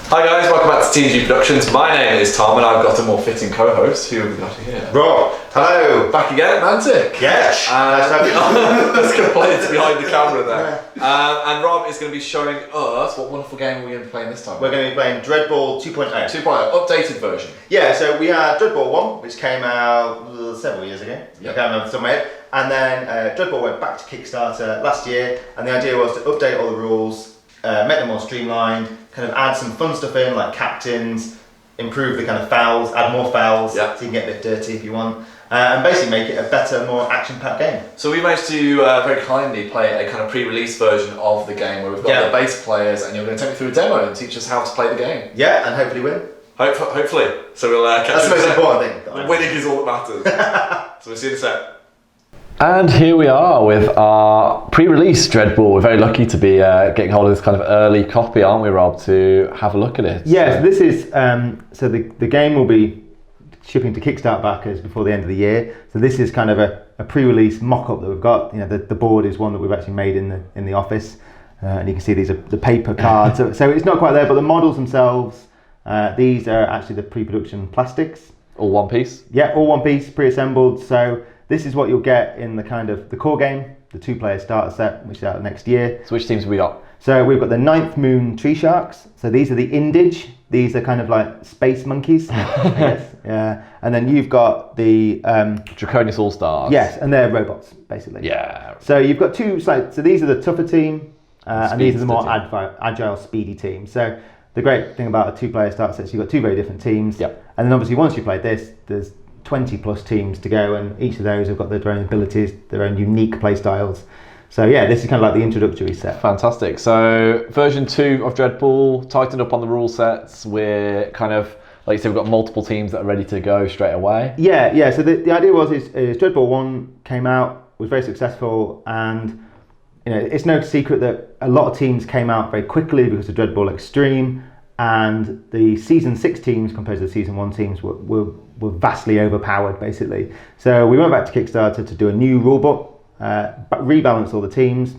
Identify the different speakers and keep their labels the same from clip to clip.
Speaker 1: Hi guys, welcome back to TNG Productions. My name is Tom and I've got a more fitting co-host. Who have we got here?
Speaker 2: Rob, hello.
Speaker 1: Back again, Mantic.
Speaker 2: Yes. Nice to have you.
Speaker 1: There's complaints behind the camera there. And Rob is going to be showing us what wonderful game are we going to be playing this time?
Speaker 2: We're going to be playing DreadBall 2.0.
Speaker 1: 2.0, updated version.
Speaker 2: Yeah, so we had DreadBall 1, which came out several years ago.
Speaker 1: Yep.
Speaker 2: I can't remember some of it. And then DreadBall went back to Kickstarter last year, and the idea was to update all the rules, make them more streamlined, kind of add some fun stuff in like captains, improve the kind of fouls, add more fouls,
Speaker 1: yep.
Speaker 2: so you can get a bit dirty if you want, and basically make it a better, more action-packed game.
Speaker 1: So we managed to very kindly play a kind of pre-release version of the game where we've got the base players, and you're going to take me through a demo and teach us how to play the game.
Speaker 2: Yeah, and hopefully win.
Speaker 1: Hopefully. So we'll catch you.
Speaker 2: That's the most important thing.
Speaker 1: Winning is all that matters. So we'll see you in a sec.
Speaker 3: And here we are with our pre-release DreadBall. We're very lucky to be getting hold of this kind of early copy, aren't we, Rob, to have a look at it?
Speaker 4: Yeah, so this is, so the game will be shipping to Kickstarter backers before the end of the year. So this is kind of a pre-release mock-up that we've got. You know, the board is one that we've actually made in the office. And you can see these are the paper cards. So it's not quite there, but the models themselves, these are actually the pre-production plastics.
Speaker 3: All one piece?
Speaker 4: Yeah, all one piece, pre-assembled. So this is what you'll get in the kind of the core game, the 2-player starter set, which is out next year.
Speaker 3: So which teams have we got?
Speaker 4: So we've got the Ninth Moon Tree Sharks. So these are the Indige. These are kind of like space monkeys, I guess. Yeah. And then you've got the
Speaker 3: Draconis All-Stars.
Speaker 4: Yes, and they're robots, basically.
Speaker 3: Yeah.
Speaker 4: So you've got two sides. So these are the tougher team, and these are the more
Speaker 3: team.
Speaker 4: agile, speedy team. So the great thing about a 2-player starter set is you've got two very different teams.
Speaker 3: Yep.
Speaker 4: And then obviously once you've played this, there's 20 plus teams to go, and each of those have got their own abilities, their own unique play styles. So yeah, this is kind of like the introductory set.
Speaker 3: Fantastic. So version 2 of DreadBall, tightened up on the rule sets. We're kind of, like you said, we've got multiple teams that are ready to go straight away.
Speaker 4: Yeah. So the idea was DreadBall 1 came out, was very successful, and you know it's no secret that a lot of teams came out very quickly because of DreadBall Extreme, and the season 6 teams compared to the season 1 teams were vastly overpowered, basically. So we went back to Kickstarter to do a new rulebook, rebalance all the teams,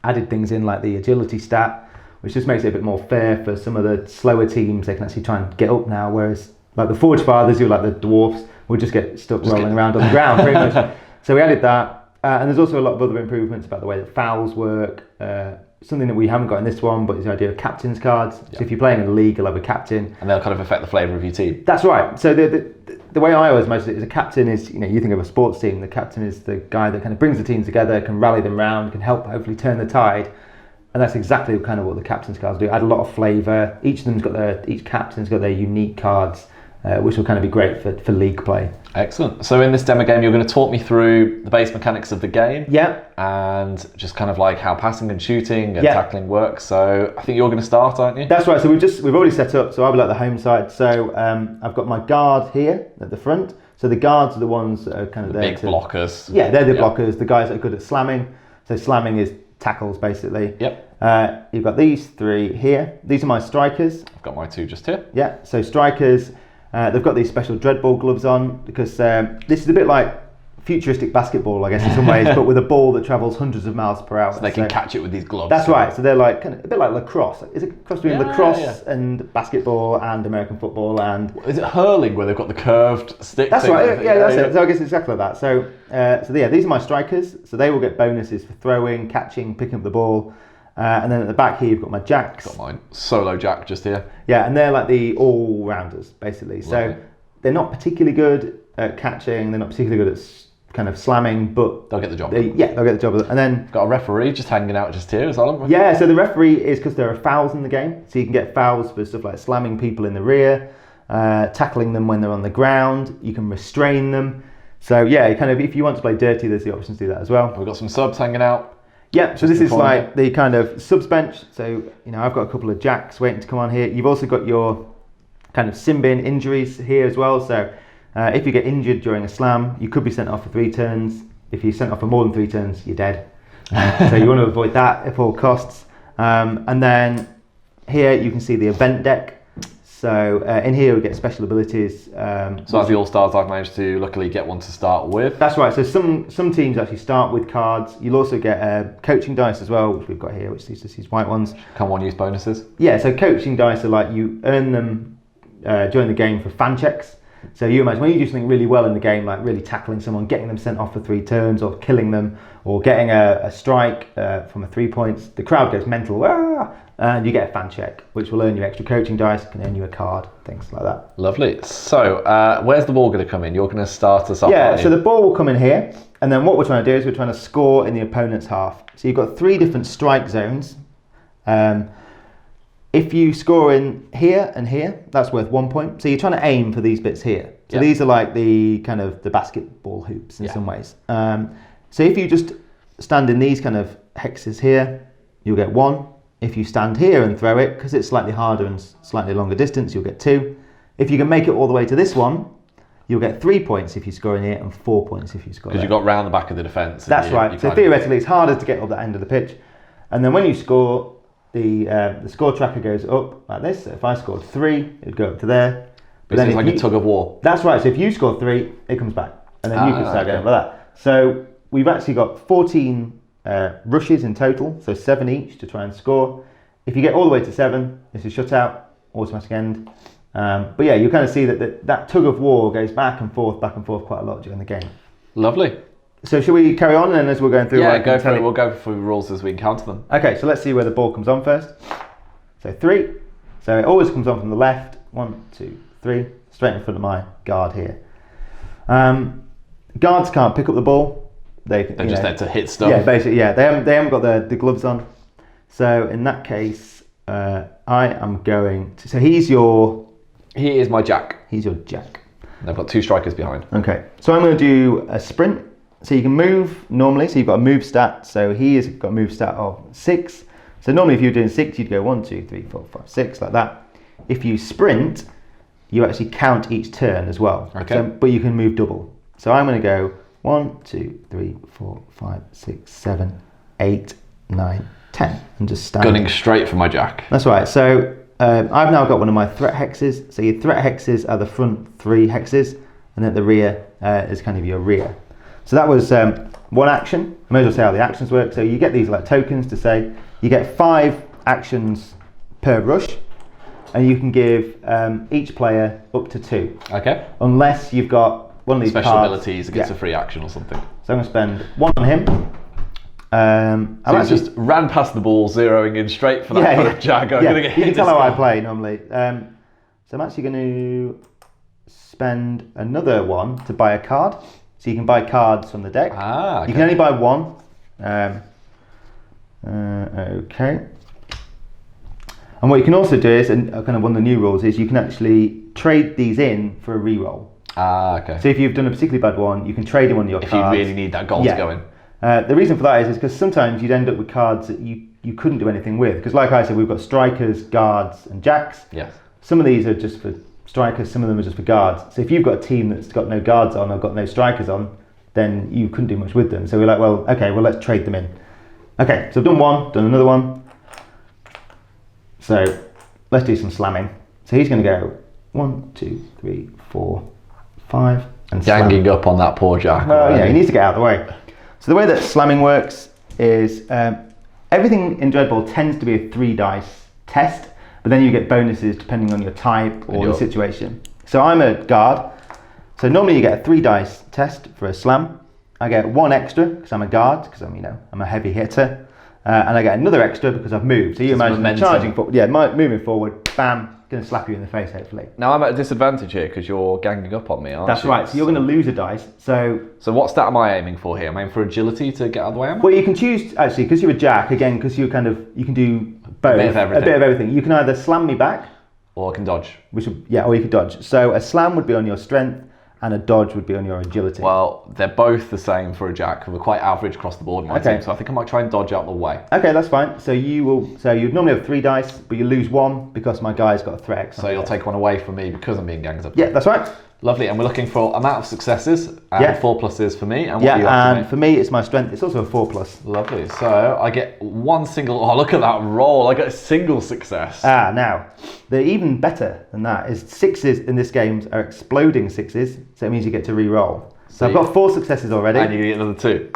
Speaker 4: added things in like the agility stat, which just makes it a bit more fair for some of the slower teams. They can actually try and get up now, whereas like the Forge Fathers, who are like the dwarfs, will just get stuck rolling around on the ground pretty much. So we added that, and there's also a lot of other improvements about the way that fouls work. Something that we haven't got in this one, but is the idea of captain's cards.
Speaker 3: Yep.
Speaker 4: So if you're playing in a league, you'll have a captain.
Speaker 3: And they'll kind of affect the flavour of your team.
Speaker 4: That's right. So the way I always imagine it is a captain is, you know, you think of a sports team, the captain is the guy that kind of brings the team together, can rally them round, can help hopefully turn the tide. And that's exactly kind of what the captain's cards do. Add a lot of flavour. Each captain's got their unique cards, which will kind of be great for league play.
Speaker 3: Excellent. So in this demo game, you're going to talk me through the base mechanics of the game.
Speaker 4: Yeah.
Speaker 3: And just kind of like how passing and shooting and tackling works. So I think you're going to start, aren't you?
Speaker 4: That's right. So we've already set up. So I'll be like the home side. So I've got my guard here at the front. So the guards are the ones that are kind of there
Speaker 3: big blockers.
Speaker 4: Yeah, they're the blockers. The guys that are good at slamming. So slamming is tackles, basically.
Speaker 3: Yep.
Speaker 4: You've got these 3 here. These are my strikers.
Speaker 3: I've got my 2 just here.
Speaker 4: Yeah. So strikers. They've got these special DreadBall gloves on because this is a bit like futuristic basketball, I guess, in some ways, but with a ball that travels hundreds of miles per hour.
Speaker 3: So they can catch it with these gloves.
Speaker 4: That's right. So they're like kind of a bit like lacrosse. Is it a cross between lacrosse and basketball and American football and?
Speaker 3: Is it hurling where they've got the curved stick?
Speaker 4: That's right. Yeah, that's it. So I guess it's exactly like that. So these are my strikers. So they will get bonuses for throwing, catching, picking up the ball. And then at the back here, you've got my jacks.
Speaker 3: Got mine. Solo jack just here.
Speaker 4: Yeah, and they're like the all-rounders, basically. So they're not particularly good at catching. They're not particularly good at kind of slamming, but
Speaker 3: they'll get the job.
Speaker 4: They'll get the job. And then
Speaker 3: got a referee just hanging out just here as well.
Speaker 4: Yeah, so the referee is because there are fouls in the game. So you can get fouls for stuff like slamming people in the rear, tackling them when they're on the ground. You can restrain them. So yeah, kind of if you want to play dirty, there's the options to do that as well.
Speaker 3: We've got some subs hanging out.
Speaker 4: Yeah, so this is like the kind of subs bench. So, you know, I've got a couple of jacks waiting to come on here. You've also got your kind of sin bin injuries here as well. So if you get injured during a slam, you could be sent off for 3 turns. If you're sent off for more than 3 turns, you're dead. So you want to avoid that at all costs. And then here you can see the event deck. So in here we get special abilities.
Speaker 3: So as the All-Stars, I've managed to luckily get one to start with.
Speaker 4: That's right. So some teams actually start with cards. You'll also get coaching dice as well, which we've got here, which is just these white ones.
Speaker 3: Come on, use bonuses.
Speaker 4: Yeah, so coaching dice are like you earn them during the game for fan checks. So you imagine when you do something really well in the game, like really tackling someone, getting them sent off for 3 turns, or killing them, or getting a strike from a 3 points, the crowd goes mental, and you get a fan check, which will earn you extra coaching dice, can earn you a card, things like that.
Speaker 3: Lovely. So where's the ball going to come in? You're going to start us off.
Speaker 4: Yeah, so the ball will come in here, and then what we're trying to do is we're trying to score in the opponent's half. So you've got 3 different strike zones. If you score in here and here, that's worth 1 point. So you're trying to aim for these bits here. So these are like the kind of the basketball hoops in some ways. So if you just stand in these kind of hexes here, you'll get 1. If you stand here and throw it, because it's slightly harder and slightly longer distance, you'll get 2. If you can make it all the way to this one, you'll get 3 points if you score in here and 4 points if you score there.
Speaker 3: Because you've got round the back of the defence.
Speaker 4: That's right. So theoretically, it's harder to get up that end of the pitch. And then when you score, the score tracker goes up like this. So if I scored 3, it would go up to there.
Speaker 3: But then it's like a tug of war.
Speaker 4: That's right. So if you score 3, it comes back, and then you can start going like that. So we've actually got 14 rushes in total, so 7 each to try and score. If you get all the way to 7, it's a shutout, automatic end. But yeah, you kind of see that tug of war goes back and forth quite a lot during the game.
Speaker 3: Lovely.
Speaker 4: So should we carry on, and as we're going through?
Speaker 3: Yeah, go for it. We'll go through the rules as we encounter them. Okay,
Speaker 4: so let's see where the ball comes on first. So 3. So it always comes on from the left. 1, 2, 3. Straight in front of my guard here. Guards can't pick up the ball.
Speaker 3: They're just there to hit stuff.
Speaker 4: Yeah, basically, yeah. They haven't got the gloves on. So in that case, I am going to... So he
Speaker 3: is my jack.
Speaker 4: He's your jack.
Speaker 3: And I've got 2 strikers behind.
Speaker 4: Okay. So I'm going to do a sprint. So you can move normally. So you've got a move stat. So he has got a move stat of 6. So normally if you're doing 6, you'd go 1, 2, 3, 4, 5, 6, like that. If you sprint, you actually count each turn as well.
Speaker 3: Okay.
Speaker 4: So, but you can move double. So I'm going to go 1, 2, 3, 4, 5, 6, 7, 8, 9, 10, and just stand.
Speaker 3: Gunning straight for my jack.
Speaker 4: That's right. So I've now got one of my threat hexes. So your threat hexes are the front 3 hexes, and at the rear is kind of your rear. So that was one action. I may as well say how the actions work. So you get these like tokens to say you get 5 actions per rush, and you can give each player up to 2.
Speaker 3: Okay.
Speaker 4: Unless you've got one of these
Speaker 3: special
Speaker 4: cards,
Speaker 3: abilities against a free action or something.
Speaker 4: So I'm going to spend 1 on him.
Speaker 3: So he's just ran past the ball, zeroing in straight for that jack. I'm going to get hit.
Speaker 4: You can tell how I play normally. So I'm actually going to spend another 1 to buy a card. So you can buy cards from the deck.
Speaker 3: Okay.
Speaker 4: You can only buy 1. Okay. And what you can also do is, and kind of one of the new rules is, you can actually trade these in for a re-roll.
Speaker 3: Okay.
Speaker 4: So if you've done a particularly bad one, you can trade in one of your cards.
Speaker 3: If you really need that goal to go in.
Speaker 4: The reason for that is because sometimes you'd end up with cards that you couldn't do anything with. Because like I said, we've got strikers, guards, and jacks.
Speaker 3: Yes.
Speaker 4: Some of these are just for strikers, some of them are just for guards. So if you've got a team that's got no guards on or got no strikers on, then you couldn't do much with them. So we're like, well, okay, well, let's trade them in. Okay, so I've done 1, done another 1. So let's do some slamming. So he's going to go 1, 2, 3, 4, 5, and
Speaker 3: ganging up on that poor jack.
Speaker 4: Well, yeah, he needs to get out of the way. So the way that slamming works is everything in DreadBall tends to be a 3 dice test, but then you get bonuses depending on your type or the situation. So I'm a guard. So normally you get a 3 dice test for a slam. I get 1 extra because I'm a guard, because I'm a heavy hitter. And I get another extra because I've moved. So you imagine charging forward, moving forward, bam, going to slap you in the face hopefully.
Speaker 3: Now I'm at a disadvantage here because you're ganging up on me, aren't you?
Speaker 4: That's right, so you're going to lose a dice. So
Speaker 3: what stat am I aiming for here? Am I aiming for agility to get out of the way?
Speaker 4: Well, you can choose, actually, because you're a jack, again, because you can do both.
Speaker 3: A bit of everything.
Speaker 4: You can either slam me back.
Speaker 3: Or I can dodge.
Speaker 4: Or you could dodge. So a slam would be on your strength, and a dodge would be on your agility.
Speaker 3: Well, they're both the same for a jack. We're quite average across the board in my team, so I think I might try and dodge out the way.
Speaker 4: Okay, that's fine. So you'd normally have 3 dice, but you lose 1 because my guy's got a threat.
Speaker 3: So you'll take 1 away from me because I'm being ganged up.
Speaker 4: Yeah, that's right.
Speaker 3: Lovely, and we're looking for amount of successes and 4 pluses for me. And what do you
Speaker 4: and
Speaker 3: activate?
Speaker 4: for me, it's my strength. It's also a 4+.
Speaker 3: Lovely. So I get one single. Oh, look at that roll! I get a single success.
Speaker 4: Now, the even better than that is 6s in this game are exploding 6s, so it means you get to re-roll. So I've got 4 successes already.
Speaker 3: And you get another 2.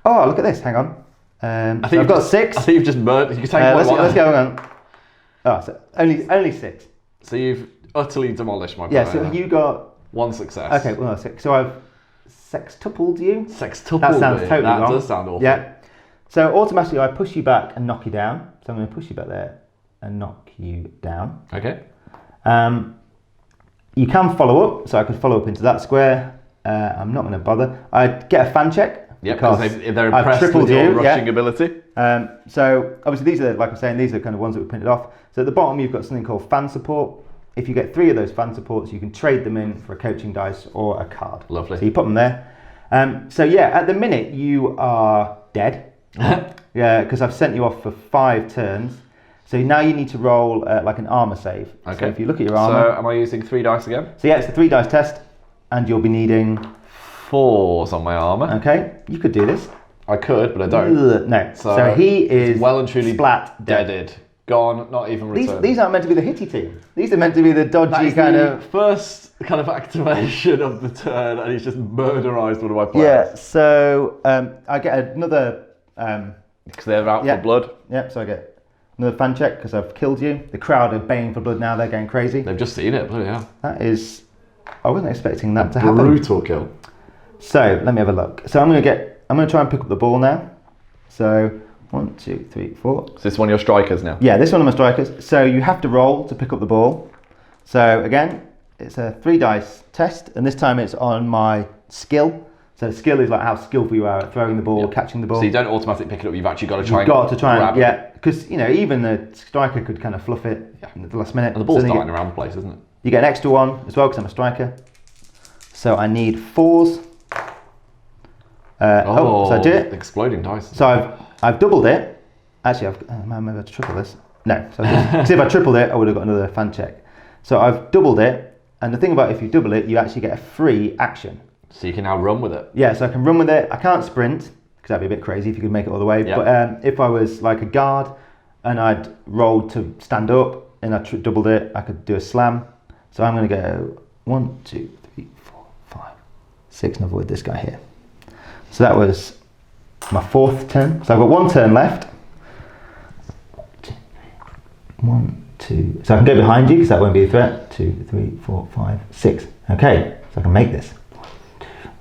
Speaker 4: Oh, look at this! Hang on.
Speaker 3: I think
Speaker 4: so I've got 6.
Speaker 3: I think you've just murdered. You can take
Speaker 4: let's go on. Oh, so only 6.
Speaker 3: So you've utterly demolished my
Speaker 4: Yeah.
Speaker 3: player.
Speaker 4: So you got
Speaker 3: 1 success.
Speaker 4: Okay. Well, 6. So I've sextupled you.
Speaker 3: Sextuple.
Speaker 4: That sounds totally
Speaker 3: That
Speaker 4: wrong.
Speaker 3: does sound awful.
Speaker 4: Yeah. So automatically I push you back and knock you down. So I'm going to push you back there and knock you down.
Speaker 3: Okay.
Speaker 4: You can follow up, so I could follow up into that square. I'm not going to bother. I'd get a fan check.
Speaker 3: Yeah, because they're impressed with your rushing ability.
Speaker 4: So obviously these are, like I'm saying, these are kind of ones that we printed off. So at the bottom you've got something called fan support. If you get 3 of those fan supports, you can trade them in for a coaching dice or a card.
Speaker 3: Lovely.
Speaker 4: So you put them there. So yeah, at the minute you are dead. Yeah, because I've sent you off for 5 turns. So now you need to roll like an armor save.
Speaker 3: Okay.
Speaker 4: So if you look at your armor.
Speaker 3: So am I using 3 dice again?
Speaker 4: So yeah, it's a 3 dice test, and you'll be needing
Speaker 3: 4s on my armor.
Speaker 4: Okay, you could do this.
Speaker 3: I could, but I don't.
Speaker 4: No. So he is
Speaker 3: well and truly
Speaker 4: splat
Speaker 3: deaded. Gone, not even returned.
Speaker 4: These aren't meant to be the hitty team. These are meant to be the dodgy kind of
Speaker 3: first kind of activation of the turn, and he's just murderized one of my players.
Speaker 4: Yeah. So I get another.
Speaker 3: Because they're out for blood.
Speaker 4: Yep. So I get another fan check because I've killed you. The crowd are baying for blood now. They're going crazy.
Speaker 3: They've just seen it. Bloody hell.
Speaker 4: That is. I wasn't expecting that to happen.
Speaker 3: Brutal kill.
Speaker 4: So let me have a look. So I'm going to try and pick up the ball now. So 1, 2, 3, 4.
Speaker 3: Is this one of your strikers now?
Speaker 4: Yeah, this one of my strikers. So you have to roll to pick up the ball. So again, it's a 3 dice test, and this time it's on my skill. So skill is like how skillful you are at throwing the ball, catching the ball.
Speaker 3: So you don't automatically pick it up. You've actually got to try.
Speaker 4: And yeah, because even the striker could kind of fluff it at the last minute.
Speaker 3: And the ball's darting around the place, isn't it?
Speaker 4: You get an extra 1 as well because I'm a striker. So I need 4s. So I did it.
Speaker 3: Exploding dice.
Speaker 4: So I've doubled it. Actually, I might have to triple this. No, because if I tripled it, I would have got another fan check. So I've doubled it, and the thing about if you double it, you actually get a free action.
Speaker 3: So you can now run with it.
Speaker 4: Yeah, so I can run with it. I can't sprint because that'd be a bit crazy if you could make it all the way.
Speaker 3: Yep.
Speaker 4: But if I was like a guard and I'd rolled to stand up and I doubled it, I could do a slam. So I'm going to go 1, 2, 3, 4, 5, 6, and avoid this guy here. So that was my 4th turn. So I've got 1 turn left. 1, 2. So I can go behind you because that won't be a threat. 2, 3, 4, 5, 6. Okay, so I can make this.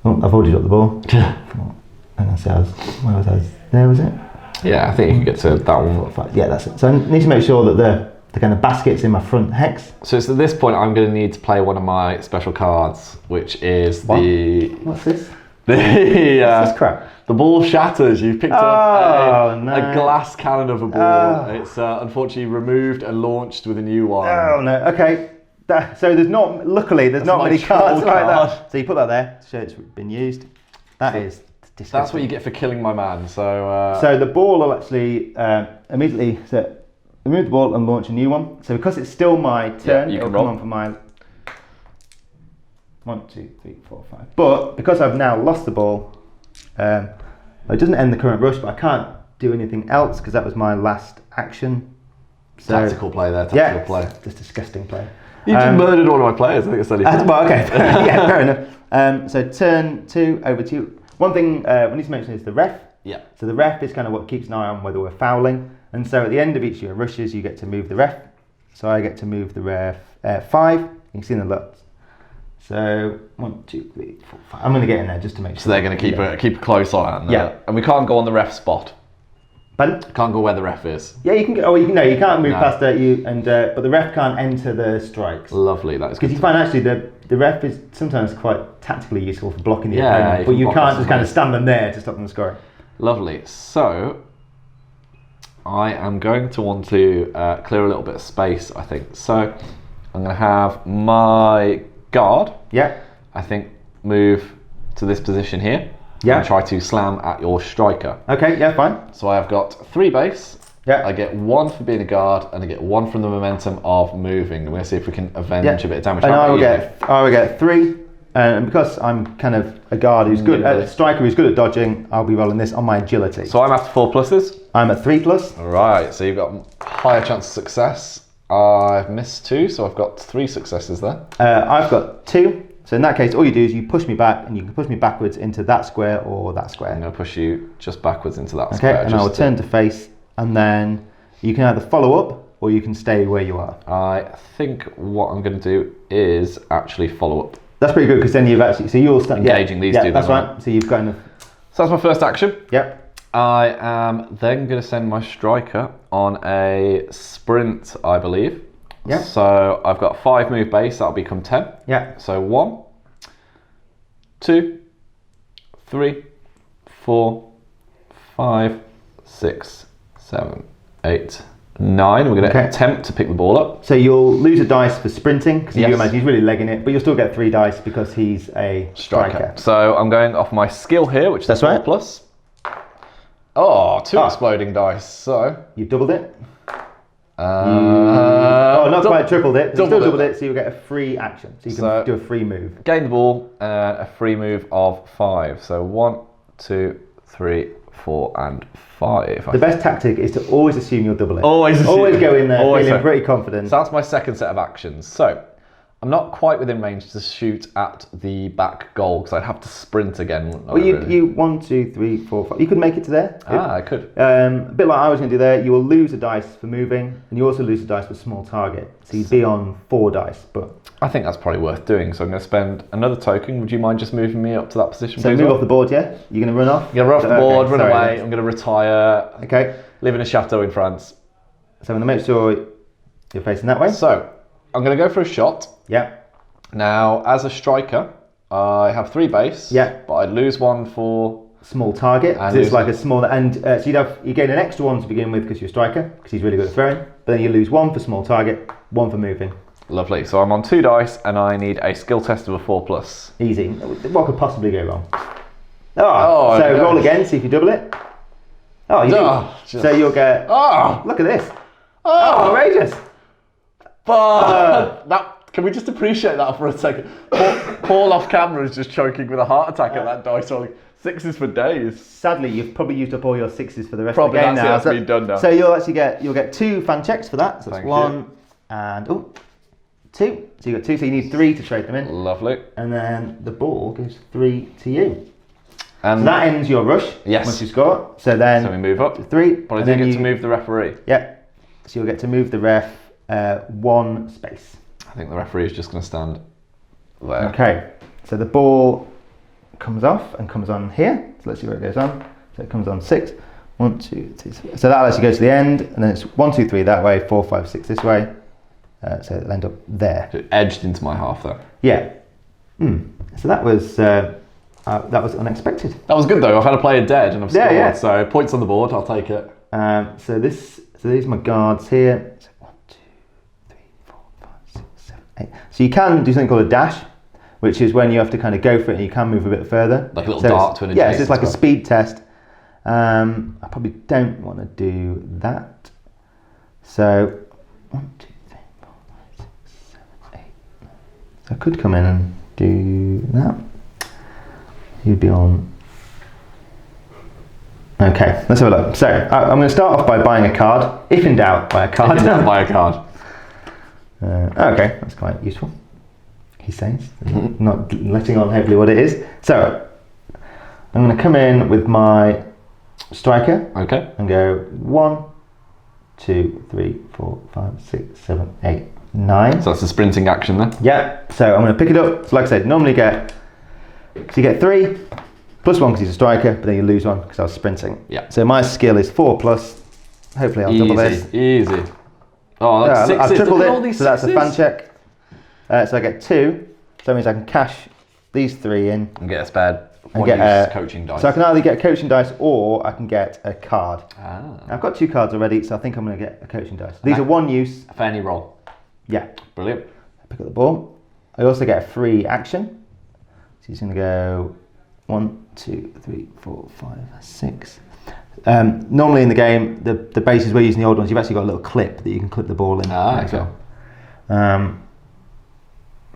Speaker 4: Oh, I've already dropped the ball. 4. And I say where was I? There was it?
Speaker 3: Yeah, I think you can get to that one.
Speaker 4: 4, 5. Yeah, that's it. So I need to make sure that the kind of basket's in my front hex.
Speaker 3: So it's at this point I'm going to need to play one of my special cards, which is
Speaker 4: What's this?
Speaker 3: What's
Speaker 4: this crap?
Speaker 3: The ball shatters. You've picked up a glass cannon of a ball. It's unfortunately removed and launched with a new one.
Speaker 4: Oh no. Okay. So luckily there's not many cards like that. So you put that there to show it's been used. That is disgusting.
Speaker 3: That's what you get for killing my man. So
Speaker 4: so the ball will actually immediately remove the ball and launch a new one. So because it's still my turn, it'll come on for my 1, 2, 3, 4, 5. But because I've now lost the ball, it doesn't end the current rush, but I can't do anything else because that was my last action. So,
Speaker 3: tactical play there, tactical play.
Speaker 4: Just disgusting play.
Speaker 3: You just murdered one of my players, I think it's only fair.
Speaker 4: Well, okay, yeah, fair enough. So turn 2, over to you. One thing we need to mention is the ref.
Speaker 3: Yeah.
Speaker 4: So the ref is kind of what keeps an eye on whether we're fouling. And so at the end of each of your rushes, you get to move the ref. So I get to move the ref 5. You can see in the lots. So 1, 2, 3, 4, 5. I'm going to get in there just to make sure.
Speaker 3: So they're going to keep a close eye on that.
Speaker 4: Yeah.
Speaker 3: And we can't go on the ref spot.
Speaker 4: Pardon?
Speaker 3: Can't go where the ref is.
Speaker 4: Yeah, you can go. Oh, you can't move past it. But the ref can't enter the strikes.
Speaker 3: Lovely, that is good.
Speaker 4: Because you find actually the ref is sometimes quite tactically useful for blocking the
Speaker 3: Yeah,
Speaker 4: opponent, but you can't just kind of
Speaker 3: ways.
Speaker 4: stand them there to stop them scoring.
Speaker 3: Lovely. So I am going to want to clear a little bit of space, I think. So I'm going to have my guard.
Speaker 4: Yeah.
Speaker 3: I think move to this position here.
Speaker 4: Yeah.
Speaker 3: And try to slam at your striker.
Speaker 4: Okay. Yeah. Fine.
Speaker 3: So I have got 3 base
Speaker 4: Yeah.
Speaker 3: I get 1 for being a guard, and I get 1 from the momentum of moving. I'm going to see if we can avenge a bit of damage.
Speaker 4: And I will get 3. And because I'm kind of a guard who's good, a striker who's good at dodging, I'll be rolling this on my agility.
Speaker 3: So I'm after 4 pluses.
Speaker 4: I'm at 3 plus.
Speaker 3: All right, so you've got higher chance of success. I've missed 2, so I've got 3 successes there.
Speaker 4: I've got 2. So in that case, all you do is you push me back, and you can push me backwards into that square or that square.
Speaker 3: I'm going to push you just backwards into that
Speaker 4: okay,
Speaker 3: square.
Speaker 4: Okay, and I will turn to face, and then you can either follow up or you can stay where you are.
Speaker 3: I think what I'm going to do is actually follow up.
Speaker 4: That's pretty good, because then you've actually, so you'll start
Speaker 3: engaging these two.
Speaker 4: That's right. So you've got enough.
Speaker 3: So that's my first action.
Speaker 4: Yep.
Speaker 3: I am then going to send my striker on a sprint, I believe.
Speaker 4: Yeah.
Speaker 3: So I've got 5 move base, that'll become 10.
Speaker 4: Yeah.
Speaker 3: So 1, 2, 3, 4, 5, 6, 7, 8, 9. We're going to attempt to pick the ball up.
Speaker 4: So you'll lose a dice for sprinting, because you imagine he's really legging it, but you'll still get 3 dice because he's a striker.
Speaker 3: So I'm going off my skill here, which is 4 plus. Oh, 2 exploding dice. So
Speaker 4: you've doubled it. Not quite tripled it. You still doubled it, so you'll get a free action. So you can do a free move.
Speaker 3: Gain the ball, a free move of 5. So 1, 2, 3, 4, and 5.
Speaker 4: The best tactic is to always assume you'll double it.
Speaker 3: Always
Speaker 4: go in there feeling pretty confident.
Speaker 3: So that's my second set of actions. So I'm not quite within range to shoot at the back goal, because I'd have to sprint again.
Speaker 4: Well, you 1, 2, 3, 4, 5. You could make it to there.
Speaker 3: I could.
Speaker 4: A bit like I was going to do there. You will lose a dice for moving, and you also lose a dice for small target. So you'd be on 4 dice. But
Speaker 3: I think that's probably worth doing. So I'm going to spend another token. Would you mind just moving me up to that position?
Speaker 4: So move off the board, yeah? You're going to run off?
Speaker 3: You're going to run off the board, run away. I'm going to retire.
Speaker 4: Okay.
Speaker 3: Live in a chateau in France.
Speaker 4: So I'm going to make sure you're facing that way.
Speaker 3: So I'm going to go for a shot.
Speaker 4: Yeah.
Speaker 3: Now, as a striker, I have 3 base.
Speaker 4: Yeah.
Speaker 3: But I'd lose 1 for
Speaker 4: small target. It's like a small, and so you gain an extra 1 to begin with because you're a striker, because he's really good at throwing. But then you lose 1 for small target, 1 for moving.
Speaker 3: Lovely. So I'm on 2 dice, and I need a skill test of a 4 plus.
Speaker 4: Easy. What could possibly go wrong? So roll again. See if you double it. Oh, you do. So you'll get. Oh, look at this. Oh, outrageous.
Speaker 3: But can we just appreciate that for a second? Paul off camera is just choking with a heart attack at that dice rolling. 6s for days.
Speaker 4: Sadly, you've probably used up all your 6s for the rest of the game now.
Speaker 3: That's been done now.
Speaker 4: So you'll get 2 fan checks for that. So it's 1 and 2. So you got 2. So you need 3 to trade them in.
Speaker 3: Lovely.
Speaker 4: And then the ball goes 3 to you.
Speaker 3: And
Speaker 4: so that ends your rush.
Speaker 3: Yes.
Speaker 4: Once you score. So then
Speaker 3: we move up
Speaker 4: to 3.
Speaker 3: But I do get to move the referee.
Speaker 4: Yeah. So you'll get to move the ref 1 space.
Speaker 3: I think the referee is just going to stand there.
Speaker 4: Okay. So the ball comes off and comes on here. So let's see where it goes on. So it comes on 6. 1, 2, 3. So that lets you go to the end, and then it's 1, 2, 3 that way, 4, 5, 6 this way. So it'll end up there.
Speaker 3: So it edged into my half there.
Speaker 4: Yeah. So that was unexpected.
Speaker 3: That was good though. I've had a player dead and I've scored.
Speaker 4: Yeah.
Speaker 3: So points on the board. I'll take it.
Speaker 4: So these are my guards here. So 1, 2, 3, 4, 5, 6, 7, 8. So you can do something called a dash, which is when you have to kind of go for it and you can move a bit further.
Speaker 3: Like a little dart to an adjacent.
Speaker 4: Yeah, so it's like a speed test. I probably don't want to do that. So 1, 2, 3, 4, 5, 6, 7, 8. So I could come in and do that. You'd be on. Okay, let's have a look. So I'm going to start off by buying a card. If in doubt, buy a card.
Speaker 3: Buy a card.
Speaker 4: Okay, that's quite useful. He says, not letting on heavily what it is. So I'm going to come in with my striker.
Speaker 3: Okay.
Speaker 4: And go 1, 2, 3, 4, 5, 6, 7, 8, 9.
Speaker 3: So that's the sprinting action then.
Speaker 4: Yeah. So I'm going to pick it up. So like I said, normally you get 3 plus 1 because he's a striker, but then you lose 1 because I was sprinting.
Speaker 3: Yeah.
Speaker 4: So my skill is 4 plus. Hopefully I'll double this.
Speaker 3: Easy. Oh, that's 6s.
Speaker 4: I've tripled it. So that's a fan
Speaker 3: sixes.
Speaker 4: check. So I get 2. So that means I can cash these 3 in.
Speaker 3: And get a spare
Speaker 4: And get a
Speaker 3: coaching dice.
Speaker 4: So I can either get a coaching dice or I can get a card.
Speaker 3: Ah.
Speaker 4: I've got 2 cards already, so I think I'm going to get a coaching dice. These are 1 use.
Speaker 3: A fairly roll.
Speaker 4: Yeah.
Speaker 3: Brilliant.
Speaker 4: Pick up the ball. I also get a free action. So he's going to go 1, 2, 3, 4, 5, 6. Normally in the game, the bases we're using the old ones, you've actually got a little clip that you can clip the ball in.
Speaker 3: Okay.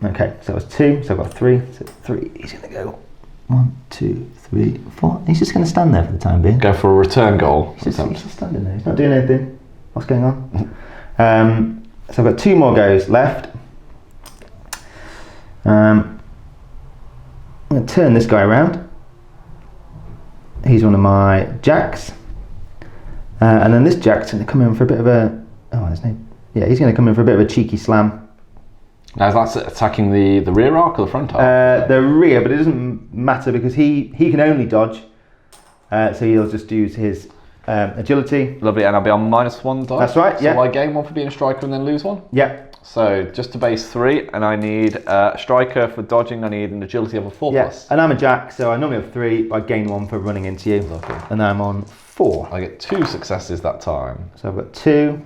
Speaker 4: Okay, so that was 2, so I've got 3. So 3, he's going to go 1, 2, 3, 4. He's just going to stand there for the time being.
Speaker 3: Go for a return goal.
Speaker 4: He's just standing there, he's not doing anything. What's going on? So I've got 2 more goes left. I'm going to turn this guy around. He's one of my jacks. And then this jack's going to come in for a bit of a... Oh, his name. Yeah, he's going to come in for a bit of a cheeky slam.
Speaker 3: Now, that's attacking the rear arc or the front arc?
Speaker 4: The rear, but it doesn't matter because he can only dodge. So he'll just use his agility.
Speaker 3: Lovely, and I'll be on -1 die.
Speaker 4: That's right, yeah.
Speaker 3: So I gain 1 for being a striker and then lose 1?
Speaker 4: Yeah.
Speaker 3: So just to base 3, and I need a striker for dodging, I need an agility of a 4+.
Speaker 4: Yes, and I'm a jack, so I normally have 3, but I gain 1 for running into you.
Speaker 3: Lovely.
Speaker 4: And then I'm on 4.
Speaker 3: I get 2 successes that time.
Speaker 4: So I've got 2,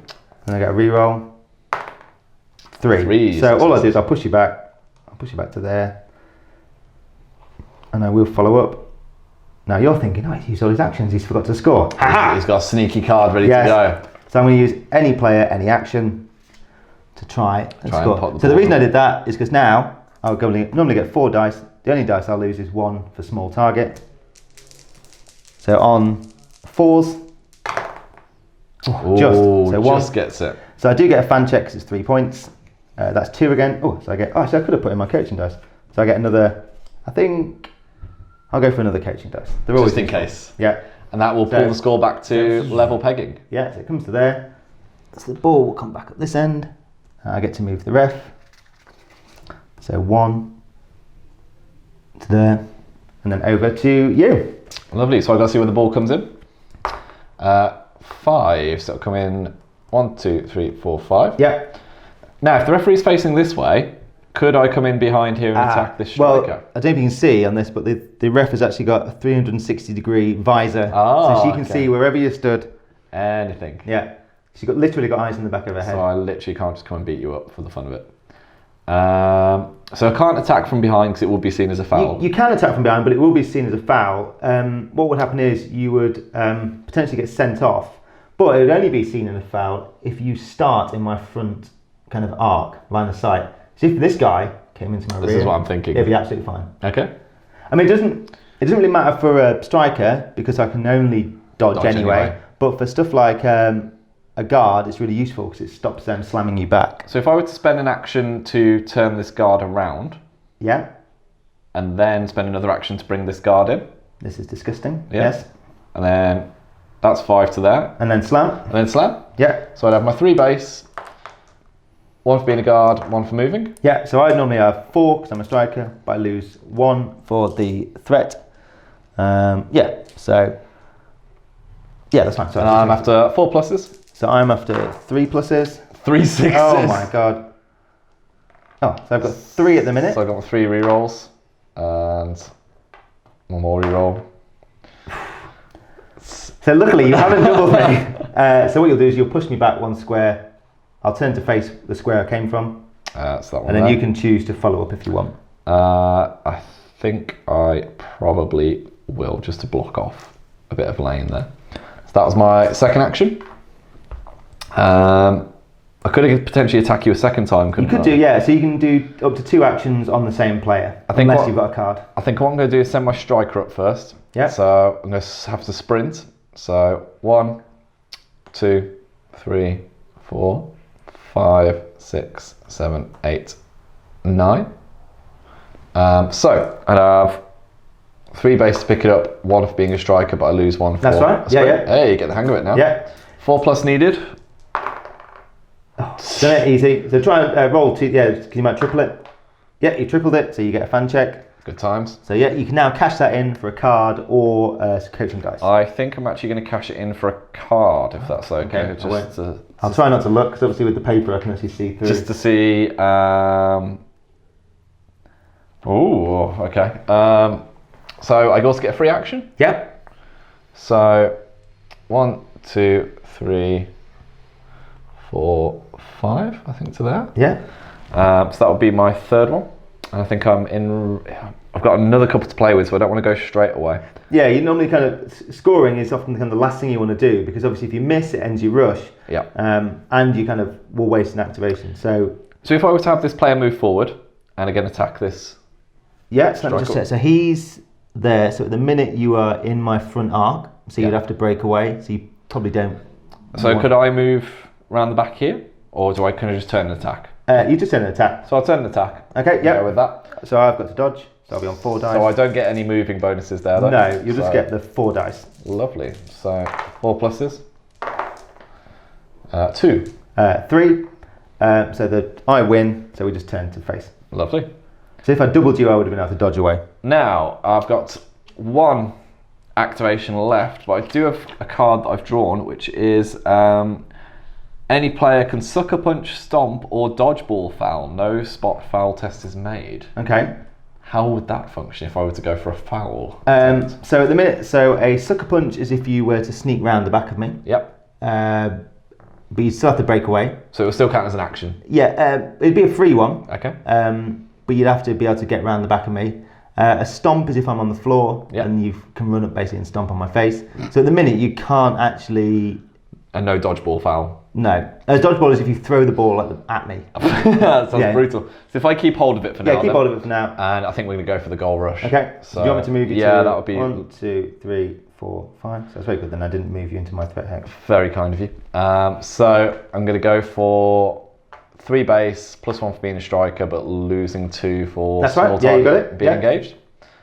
Speaker 4: and I get a reroll. 3.
Speaker 3: 3
Speaker 4: so all I
Speaker 3: successes.
Speaker 4: do is I'll push you back to there, and I will follow up. Now you're thinking, oh, he's used all his actions, he's forgot to score.
Speaker 3: He's got a sneaky card ready to go.
Speaker 4: So I'm going to use any player, any action to try and
Speaker 3: Try and
Speaker 4: score.
Speaker 3: pop the
Speaker 4: So the
Speaker 3: ball
Speaker 4: reason I
Speaker 3: up.
Speaker 4: did that is because now I'll normally get 4 dice. The only dice I'll lose is 1 for small target. So on 4s,
Speaker 3: Just gets it.
Speaker 4: So I do get a fan check because it's 3 points. That's 2 again. Oh, so I get. Oh, so I could have put in my coaching dice. So I get another. I think I'll go for another coaching dice. They're always
Speaker 3: Just in case.
Speaker 4: Yeah.
Speaker 3: And that will pull the score back to level pegging.
Speaker 4: Yeah. So it comes to there. So the ball will come back at this end. I get to move the ref. So 1 to there, and then over to you.
Speaker 3: Lovely. So I got to see where the ball comes in. 5. So it'll come in 1, 2, 3, 4, 5.
Speaker 4: Yeah.
Speaker 3: Now, if the referee's facing this way, could I come in behind here and attack this striker?
Speaker 4: Well, I don't know if you can see on this, but the ref has actually got a 360-degree visor,
Speaker 3: Oh,
Speaker 4: so she can
Speaker 3: okay.
Speaker 4: see wherever you stood.
Speaker 3: Anything.
Speaker 4: Yeah. She's literally got eyes in the back of her head.
Speaker 3: So I literally can't just come and beat you up for the fun of it. So I can't attack from behind because it would be seen as a foul.
Speaker 4: You can attack from behind, but it will be seen as a foul. What would happen is you would potentially get sent off, but it would only be seen as a foul if you start in my front kind of arc, line of sight. So if this guy came into my rear,
Speaker 3: This is what I'm thinking.
Speaker 4: it'd be absolutely fine.
Speaker 3: Okay.
Speaker 4: I mean, it doesn't really matter for a striker because I can only dodge anyway. But for stuff like a guard, it's really useful because it stops them slamming you back.
Speaker 3: So if I were to spend an action to turn this guard around,
Speaker 4: Yeah.
Speaker 3: and then spend another action to bring this guard in,
Speaker 4: This is disgusting.
Speaker 3: Yeah.
Speaker 4: Yes.
Speaker 3: and then that's 5 to there,
Speaker 4: And then slam.
Speaker 3: and then slam.
Speaker 4: Yeah.
Speaker 3: So I'd have my 3 base, 1 for being a guard, 1 for moving.
Speaker 4: Yeah, so I normally have 4 because I'm a striker, but I lose 1 for the threat. So that's fine. So
Speaker 3: And I'm after 4 pluses,
Speaker 4: So I'm after 3 pluses.
Speaker 3: 3 sixes.
Speaker 4: Oh my god. Oh, so I've got 3 at the minute.
Speaker 3: So I've got my 3 rerolls, and 1 more reroll.
Speaker 4: So luckily you haven't doubled me. So what you'll do is you'll push me back 1 square. I'll turn to face the square I came from.
Speaker 3: So that one
Speaker 4: And then
Speaker 3: there.
Speaker 4: you can choose to follow up if you want.
Speaker 3: I think I probably will, just to block off a bit of lane there. So that was my second action. I could have potentially attack you a second time,
Speaker 4: You
Speaker 3: couldn't
Speaker 4: could
Speaker 3: I?
Speaker 4: do, yeah, so you can do up to 2 actions on the same player,
Speaker 3: I think
Speaker 4: unless
Speaker 3: what-
Speaker 4: you've got a card.
Speaker 3: I think what I'm going to do is send my striker up first.
Speaker 4: Yeah.
Speaker 3: So I'm going to have to sprint. So 1, 2, 3, 4, 5, 6, 7, 8, 9. So I'd have 3 base to pick it up, 1 for being a striker, but I lose 1 for
Speaker 4: That's right.
Speaker 3: a sprint.
Speaker 4: Yeah.
Speaker 3: Hey, you get the hang of it now.
Speaker 4: Yeah.
Speaker 3: 4 plus needed.
Speaker 4: Done it easy. So try and roll 2, because you might triple it. Yeah, you tripled it, so you get a fan check.
Speaker 3: Good times.
Speaker 4: So yeah, you can now cash that in for a card or coaching dice.
Speaker 3: I think I'm actually going to cash it in for a card, if that's okay.
Speaker 4: Okay, I won't. I'll
Speaker 3: Just
Speaker 4: try not to look, because obviously with the paper I can actually see through.
Speaker 3: to see. Oh, okay. So I also get a free action.
Speaker 4: Yeah.
Speaker 3: So 1, 2, 3, 4, 5. I think to there.
Speaker 4: Yeah.
Speaker 3: So that would be my third one. And I think I've got another couple to play with, so I don't want to go straight away.
Speaker 4: Yeah, you normally kind of, scoring is often kind of the last thing you want to do, because obviously if you miss, it ends your rush.
Speaker 3: Yeah.
Speaker 4: And you kind of will waste an activation. So
Speaker 3: if I were to have this player move forward, and again attack this.
Speaker 4: Yeah, so let me just say, so he's there, so at the minute you are in my front arc, so you'd have to break away, so you probably don't.
Speaker 3: So could I move around the back here, or can I just turn an attack?
Speaker 4: You just turn an attack.
Speaker 3: So I'll turn an attack.
Speaker 4: Okay, yeah.
Speaker 3: Go with that.
Speaker 4: So I've got to dodge, so I'll be on 4 dice.
Speaker 3: So I don't get any moving bonuses there though?
Speaker 4: No, you'll just get the 4 dice.
Speaker 3: Lovely. So 4 pluses. 2.
Speaker 4: 3. So that I win, so we just turn to face.
Speaker 3: Lovely.
Speaker 4: So if I doubled you, I would have been able to dodge away.
Speaker 3: Now, I've got 1 activation left, but I do have a card that I've drawn, which is any player can sucker punch, stomp, or dodgeball foul. No spot foul test is made.
Speaker 4: Okay.
Speaker 3: How would that function if I were to go for a foul?
Speaker 4: So at the minute, so a sucker punch is if you were to sneak round the back of me.
Speaker 3: Yep.
Speaker 4: But you still have to break away.
Speaker 3: So it will still count as an action?
Speaker 4: Yeah, it'd be a free one.
Speaker 3: Okay.
Speaker 4: But you'd have to be able to get round the back of me. A stomp is if I'm on the floor,
Speaker 3: yep.
Speaker 4: and you can run up basically and stomp on my face. So at the minute, you can't actually...
Speaker 3: And no dodgeball foul?
Speaker 4: No. A dodgeball is if you throw the ball at me.
Speaker 3: That sounds brutal. So if I keep hold of it for now.
Speaker 4: Yeah, keep hold of it for now.
Speaker 3: And I think we're going to go for the goal rush.
Speaker 4: Okay. So do you want me to move you to...
Speaker 3: Yeah, that would be...
Speaker 4: 1, 2, 3, 4, 5. So that's very good then. I didn't move you into my threat hex.
Speaker 3: Very kind of you. So I'm going to go for 3 base, +1 for being a striker, but losing 2 for
Speaker 4: that's
Speaker 3: small
Speaker 4: right. Yeah, you got it.
Speaker 3: being engaged.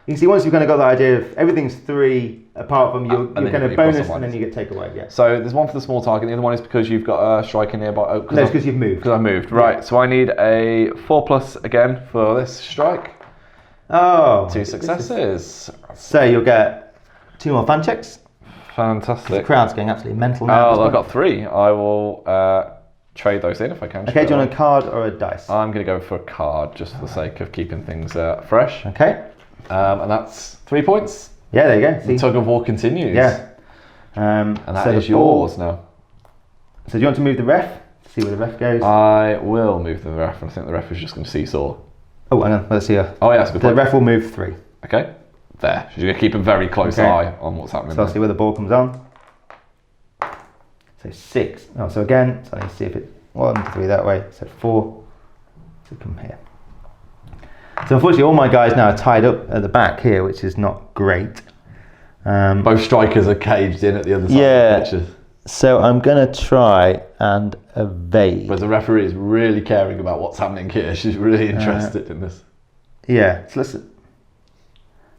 Speaker 4: You can see once you've kind of got the idea of everything's 3 apart from you're kind of bonus and then you get take away. Yeah.
Speaker 3: So there's 1 for the small target. The other one is because you've got a striker nearby. Oh,
Speaker 4: no, it's because you've moved.
Speaker 3: Because I moved. Right. So I need a 4+ again for this strike.
Speaker 4: Oh.
Speaker 3: 2 successes.
Speaker 4: So you'll get 2 more fan checks.
Speaker 3: Fantastic.
Speaker 4: The crowd's going absolutely mental now.
Speaker 3: Oh, I've got 3. I will trade those in if I can.
Speaker 4: Okay, do you want a card or a dice?
Speaker 3: I'm going to go for a card just for the sake of keeping things fresh.
Speaker 4: Okay.
Speaker 3: And that's 3 points.
Speaker 4: Yeah, there you go. See?
Speaker 3: The tug of war continues.
Speaker 4: Yeah.
Speaker 3: And that is yours now.
Speaker 4: So do you want to move the ref? See where the ref goes?
Speaker 3: I will move the ref, and I think the ref is just going to seesaw.
Speaker 4: Oh, hang on. Let's see.
Speaker 3: Oh, yeah, that's a good
Speaker 4: The
Speaker 3: point.
Speaker 4: ref will move 3.
Speaker 3: Okay. There. So you're going to keep a very close eye on what's happening.
Speaker 4: So I'll see where the ball comes on. So 6. Oh, so again, so I need to see if it 1, 3 that way. So 4. So come here. So unfortunately, all my guys now are tied up at the back here, which is not great.
Speaker 3: Both strikers are caged in at the other side
Speaker 4: yeah,
Speaker 3: of the pitch.
Speaker 4: So I'm going to try and evade.
Speaker 3: But the referee is really caring about what's happening here. She's really interested in this.
Speaker 4: Yeah, so listen.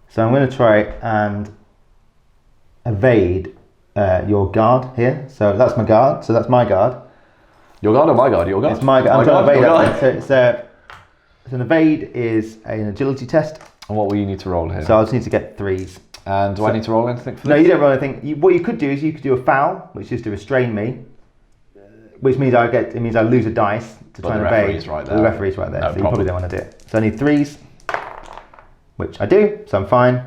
Speaker 4: So I'm going to try and evade your guard here. So that's my guard. So that's my guard.
Speaker 3: Your guard or my guard? Your guard.
Speaker 4: It's my guard. I'm trying to evade that. So an evade is an agility test.
Speaker 3: And what will you need to roll here?
Speaker 4: So I just need to get 3s.
Speaker 3: And do I need to roll anything for this?
Speaker 4: No, you don't roll anything. What you could do is you could do a foul, which is to restrain me, which means it means I lose a dice to try and evade.
Speaker 3: The referee's right there.
Speaker 4: The referee's right there,
Speaker 3: No
Speaker 4: so
Speaker 3: problem.
Speaker 4: you probably don't want to do it. So I need 3s, which I do, so I'm fine.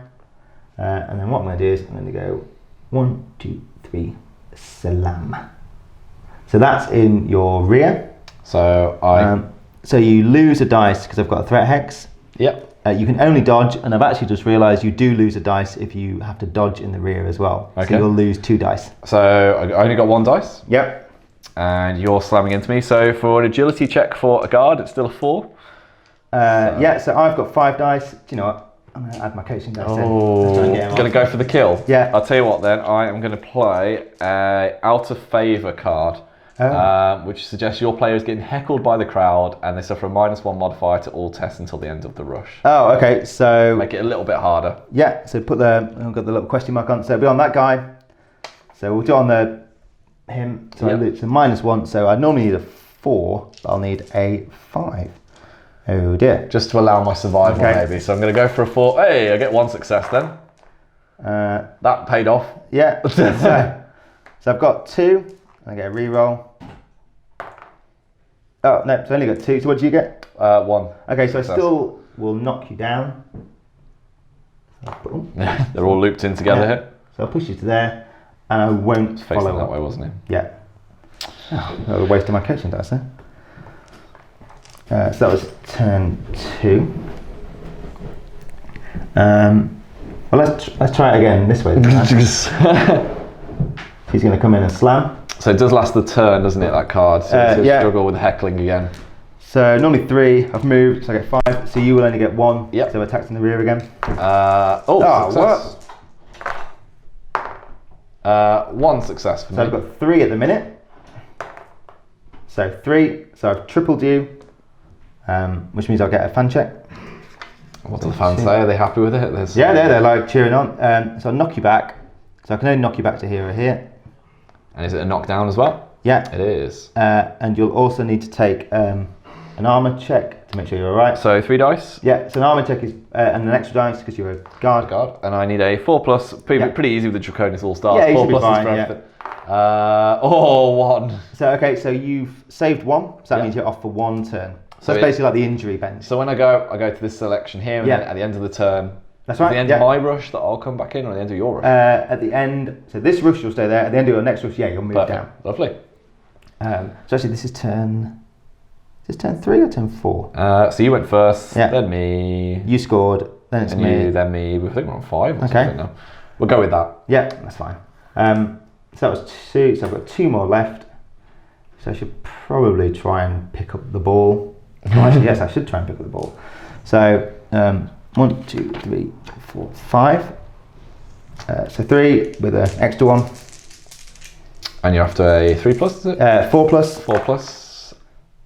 Speaker 4: And then what I'm going to do is I'm going to go 1, 2, 3, salam. So that's in your rear.
Speaker 3: So
Speaker 4: so you lose a dice because I've got a threat hex.
Speaker 3: Yep.
Speaker 4: You can only dodge, and I've actually just realised you do lose a dice if you have to dodge in the rear as well.
Speaker 3: Okay.
Speaker 4: So you'll lose 2 dice.
Speaker 3: So I only got 1 dice.
Speaker 4: Yep.
Speaker 3: And you're slamming into me. So for an agility check for a guard, it's still a 4.
Speaker 4: Yeah, so I've got 5 dice. Do you know what? I'm going to add my coaching dice in.
Speaker 3: Oh, going to go for the kill?
Speaker 4: Yeah.
Speaker 3: I'll tell you what then, I am going to play a out of favour card. Which suggests your player is getting heckled by the crowd and they suffer a -1 modifier to all tests until the end of the rush.
Speaker 4: Oh, okay, so...
Speaker 3: Make it a little bit harder.
Speaker 4: Yeah, so I've got the little question mark on, so it'll be on that guy. So we'll do on him, so it's a -1, so I normally need a 4, but I'll need a 5. Oh dear.
Speaker 3: Just to allow my survival maybe, so I'm going to go for a 4. Hey, I get 1 success then. That paid off.
Speaker 4: Yeah, so I've got 2, I get a reroll. Oh, no, so I only got 2. So what do you get?
Speaker 3: 1.
Speaker 4: Okay, so I still will knock you down.
Speaker 3: They're all looped in together here.
Speaker 4: So I'll push you to there, and I won't
Speaker 3: Facing
Speaker 4: follow
Speaker 3: that
Speaker 4: up.
Speaker 3: way, wasn't it?
Speaker 4: Yeah. Oh, that was a waste of my coaching dice there. So that was turn 2. Well, let's try it again this way. He's going to come in and slam.
Speaker 3: So it does last the turn, doesn't it, that card? So it's a struggle with heckling again.
Speaker 4: So normally 3, I've moved, so I get 5, so you will only get 1.
Speaker 3: Yep.
Speaker 4: So attacks in the rear again.
Speaker 3: Success. What? 1 success for me.
Speaker 4: So I've got 3 at the minute. So 3, so I've tripled you, which means I'll get a fan check.
Speaker 3: What do the fans say? Are they happy with it?
Speaker 4: They're like cheering on. So I'll knock you back. So I can only knock you back to here or here.
Speaker 3: And is it a knockdown as well?
Speaker 4: Yeah.
Speaker 3: It is.
Speaker 4: And you'll also need to take an armor check to make sure you're alright.
Speaker 3: So 3 dice?
Speaker 4: Yeah, so an armor check is, and an extra dice because you're a guard.
Speaker 3: And I need a 4+, pretty easy with the Draconis All-Stars.
Speaker 4: Yeah,
Speaker 3: 4+
Speaker 4: fine,
Speaker 3: is for everything. 1.
Speaker 4: So okay, so you've saved 1, so that means you're off for 1 turn. So that's basically like the injury bench.
Speaker 3: So when I go to this selection here, and then at the end of the turn,
Speaker 4: that's right.
Speaker 3: At the end of my rush that I'll come back in, or at the end of your rush?
Speaker 4: At the end, so this rush you'll stay there. At the end of your next rush, you'll move down.
Speaker 3: Lovely.
Speaker 4: So actually, this is turn 3 or turn 4?
Speaker 3: So you went first, then me.
Speaker 4: You scored, then it's me.
Speaker 3: You, then me. We think we're on 5 or
Speaker 4: okay.
Speaker 3: something now. We'll go with that.
Speaker 4: Yeah, that's fine. So that was 2, so I've got 2 more left. So I should probably try and pick up the ball. Actually, yes, I should try and pick up the ball. So 1, 2, 3, 4, 5. So 3 with an extra 1.
Speaker 3: And you're after a 3+, is it?
Speaker 4: 4+.
Speaker 3: 4+.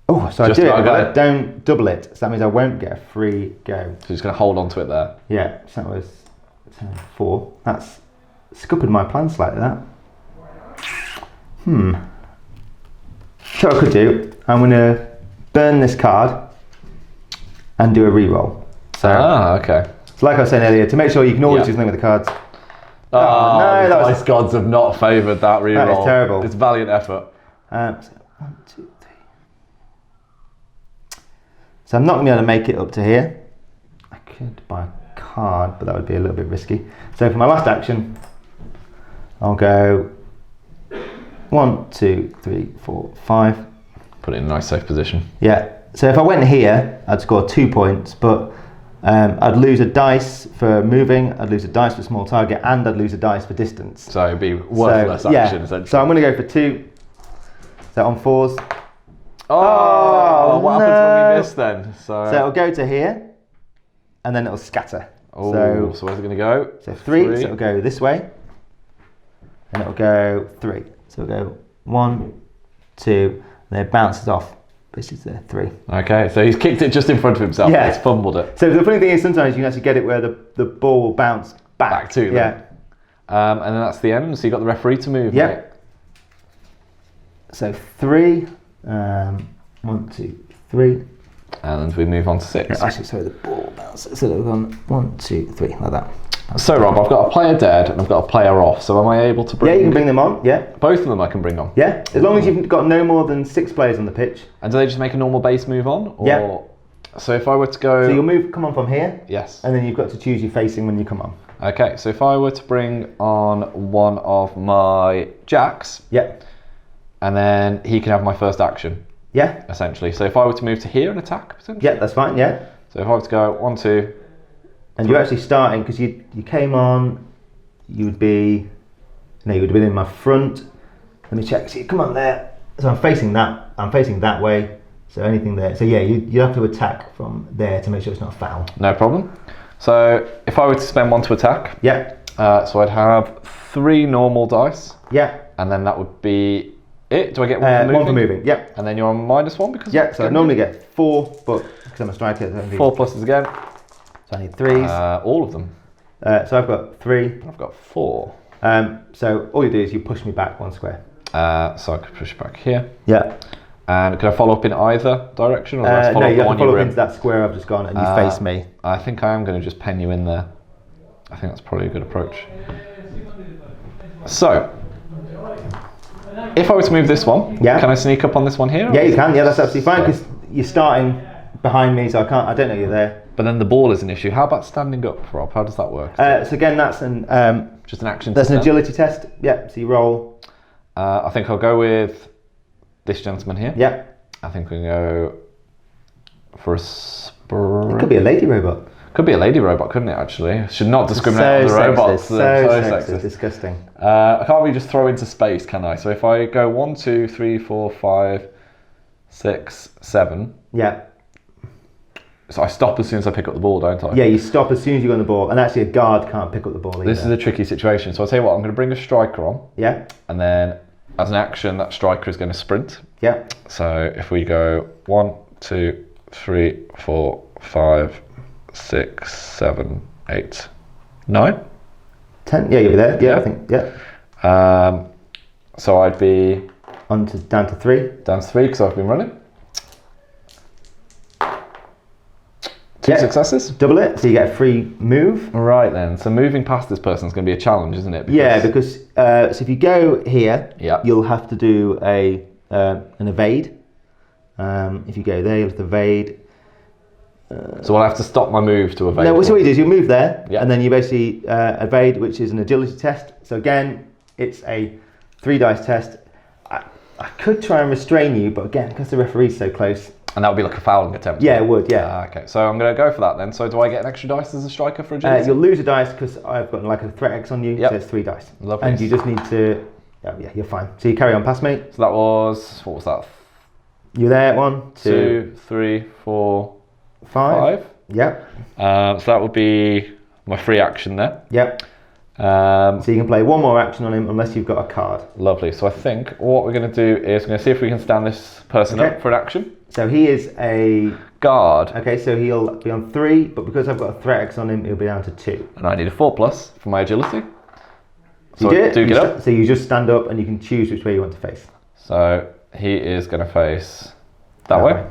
Speaker 4: Oh, so I do it, but I don't double it. So that means I won't get a free go.
Speaker 3: So you're just going to hold on to it there.
Speaker 4: Yeah, so that was 4. That's scuppered my plan slightly, that. So what I could do, I'm going to burn this card and do a re-roll. So,
Speaker 3: okay.
Speaker 4: So like I was saying earlier, to make sure you can always do something with the cards.
Speaker 3: No, the dice gods have not favoured that re-roll.
Speaker 4: That is terrible.
Speaker 3: It's valiant effort.
Speaker 4: So 1, 2, 3. So I'm not going to be able to make it up to here. I could buy a card, but that would be a little bit risky. So for my last action, I'll go 1, 2, 3, 4, 5.
Speaker 3: Put it in a nice safe position.
Speaker 4: Yeah. So if I went here, I'd score 2 points, but I'd lose a dice for moving, I'd lose a dice for small target, and I'd lose a dice for distance.
Speaker 3: So it'd be worthless action, essentially.
Speaker 4: So I'm going to go for 2. So on 4s.
Speaker 3: What happens when we miss then? So
Speaker 4: it'll go to here, and then it'll scatter.
Speaker 3: So where's it going to go?
Speaker 4: So 3, so it'll go this way, and it'll go 3. So it'll go 1, 2, and then it bounces off. This is the 3.
Speaker 3: Okay, so he's kicked it just in front of himself. Yeah. He's fumbled it.
Speaker 4: So the funny thing is sometimes you can actually get it where the ball will bounce back
Speaker 3: to them.
Speaker 4: Yeah.
Speaker 3: And then that's the end. So you got the referee to move.
Speaker 4: Yeah.
Speaker 3: Mate.
Speaker 4: So 3. 1, 2, 3.
Speaker 3: And we move on to 6.
Speaker 4: Actually, sorry, the ball bounces. So we've gone 1, 2, 3, like that.
Speaker 3: So Rob, I've got a player dead and I've got a player off. So am I able to bring?
Speaker 4: Yeah, you can bring them on. Yeah.
Speaker 3: Both of them I can bring on.
Speaker 4: Yeah, as long as you've got no more than 6 players on the pitch.
Speaker 3: And do they just make a normal base move on? Or...
Speaker 4: Yeah.
Speaker 3: So if I were to go...
Speaker 4: So you'll come on from here.
Speaker 3: Yes.
Speaker 4: And then you've got to choose your facing when you come on.
Speaker 3: Okay, so if I were to bring on one of my jacks...
Speaker 4: Yeah.
Speaker 3: And then he can have my first action.
Speaker 4: Yeah.
Speaker 3: Essentially. So if I were to move to here and attack, potentially?
Speaker 4: Yeah, that's fine, yeah.
Speaker 3: So if I were to go 1, 2...
Speaker 4: And you're actually starting, because you came on, you would have been in my front. Let me check, see, come on there. So I'm facing that way. So anything there. So yeah, you have to attack from there to make sure it's not a foul.
Speaker 3: No problem. So if I were to spend 1 to attack,
Speaker 4: yeah.
Speaker 3: So I'd have 3 normal dice.
Speaker 4: Yeah.
Speaker 3: And then that would be it. Do I get 1 for moving?
Speaker 4: 1 for moving, yeah.
Speaker 3: And then you're on -1 because...
Speaker 4: Yeah, so I normally get 4, but because I'm a striker...
Speaker 3: 4 pluses again.
Speaker 4: So I need 3s.
Speaker 3: All of them.
Speaker 4: So I've got 3.
Speaker 3: I've got 4.
Speaker 4: So all you do is you push me back 1 square.
Speaker 3: So I could push back here.
Speaker 4: Yeah.
Speaker 3: And can I follow up in either direction? Or do I
Speaker 4: no, you have to follow up into that square I've just gone and you face me.
Speaker 3: I think I am going to just pen you in there. I think that's probably a good approach. So, if I were to move this one, can I sneak up on this one here?
Speaker 4: Yeah, you can. Yeah, that's absolutely fine because you're starting behind me, so I don't know you're there.
Speaker 3: But then the ball is an issue. How about standing up, Rob? How does that work?
Speaker 4: So again, that's
Speaker 3: just an action.
Speaker 4: That's an agility test. Yeah. So you roll.
Speaker 3: I think I'll go with this gentleman here.
Speaker 4: Yeah.
Speaker 3: I think we can go for a sprint.
Speaker 4: It could be a lady robot.
Speaker 3: Could be a lady robot, couldn't it, actually? Should not discriminate on the robots.
Speaker 4: So sexist. Disgusting.
Speaker 3: I can't really just throw into space, can I? So if I go 1, 2, 3, 4, 5, 6, 7.
Speaker 4: Yeah.
Speaker 3: So I stop as soon as I pick up the ball, don't I?
Speaker 4: Yeah, you stop as soon as you go on the ball, and actually a guard can't pick up the ball either.
Speaker 3: This is a tricky situation. So I'll tell you what, I'm going to bring a striker on.
Speaker 4: Yeah.
Speaker 3: And then as an action, that striker is going to sprint.
Speaker 4: Yeah.
Speaker 3: So if we go 1, 2, 3, 4, 5, 6, 7, 8, 9.
Speaker 4: 10. Yeah, you'll be there. Yeah, I think. Yeah.
Speaker 3: So I'd be
Speaker 4: down to 3.
Speaker 3: Down to 3 because I've been running. 2 successes.
Speaker 4: Double it, so you get a free move.
Speaker 3: Right then. So moving past this person is going to be a challenge, isn't it?
Speaker 4: Because so if you go here,
Speaker 3: Yeah.
Speaker 4: you'll have to do an evade. If you go there, you'll have to evade.
Speaker 3: So I'll have to stop my move to evade.
Speaker 4: No, so what you do is you move there,
Speaker 3: Yeah.
Speaker 4: and then you basically evade, which is an agility test. So again, it's a 3 dice test. I could try and restrain you, but again, because the referee's so close.
Speaker 3: And that would be like a fouling attempt.
Speaker 4: Yeah, it would, yeah.
Speaker 3: Okay, so I'm going to go for that then. So do I get an extra dice as a striker for agility?
Speaker 4: You'll lose a dice because I've got like a threat X on you,
Speaker 3: Yep.
Speaker 4: so it's 3 dice.
Speaker 3: Lovely.
Speaker 4: And you just need to, yeah, you're fine. So you carry on past me.
Speaker 3: So that was, what was that?
Speaker 4: You're there, 1, 2,
Speaker 3: 2, 3, 4,
Speaker 4: 5.
Speaker 3: 5.
Speaker 4: Yep.
Speaker 3: So that would be my free action there.
Speaker 4: Yep. So you can play 1 more action on him unless you've got a card.
Speaker 3: Lovely. So I think what we're going to do is we're going to see if we can stand this person up for an action.
Speaker 4: So he is a
Speaker 3: guard.
Speaker 4: Okay, so he'll be on 3, but because I've got a threat X on him, he'll be down to 2.
Speaker 3: And I need a 4+ for my agility. So
Speaker 4: You
Speaker 3: I do get up.
Speaker 4: So you just stand up and you can choose which way you want to face.
Speaker 3: So he is going to face that way.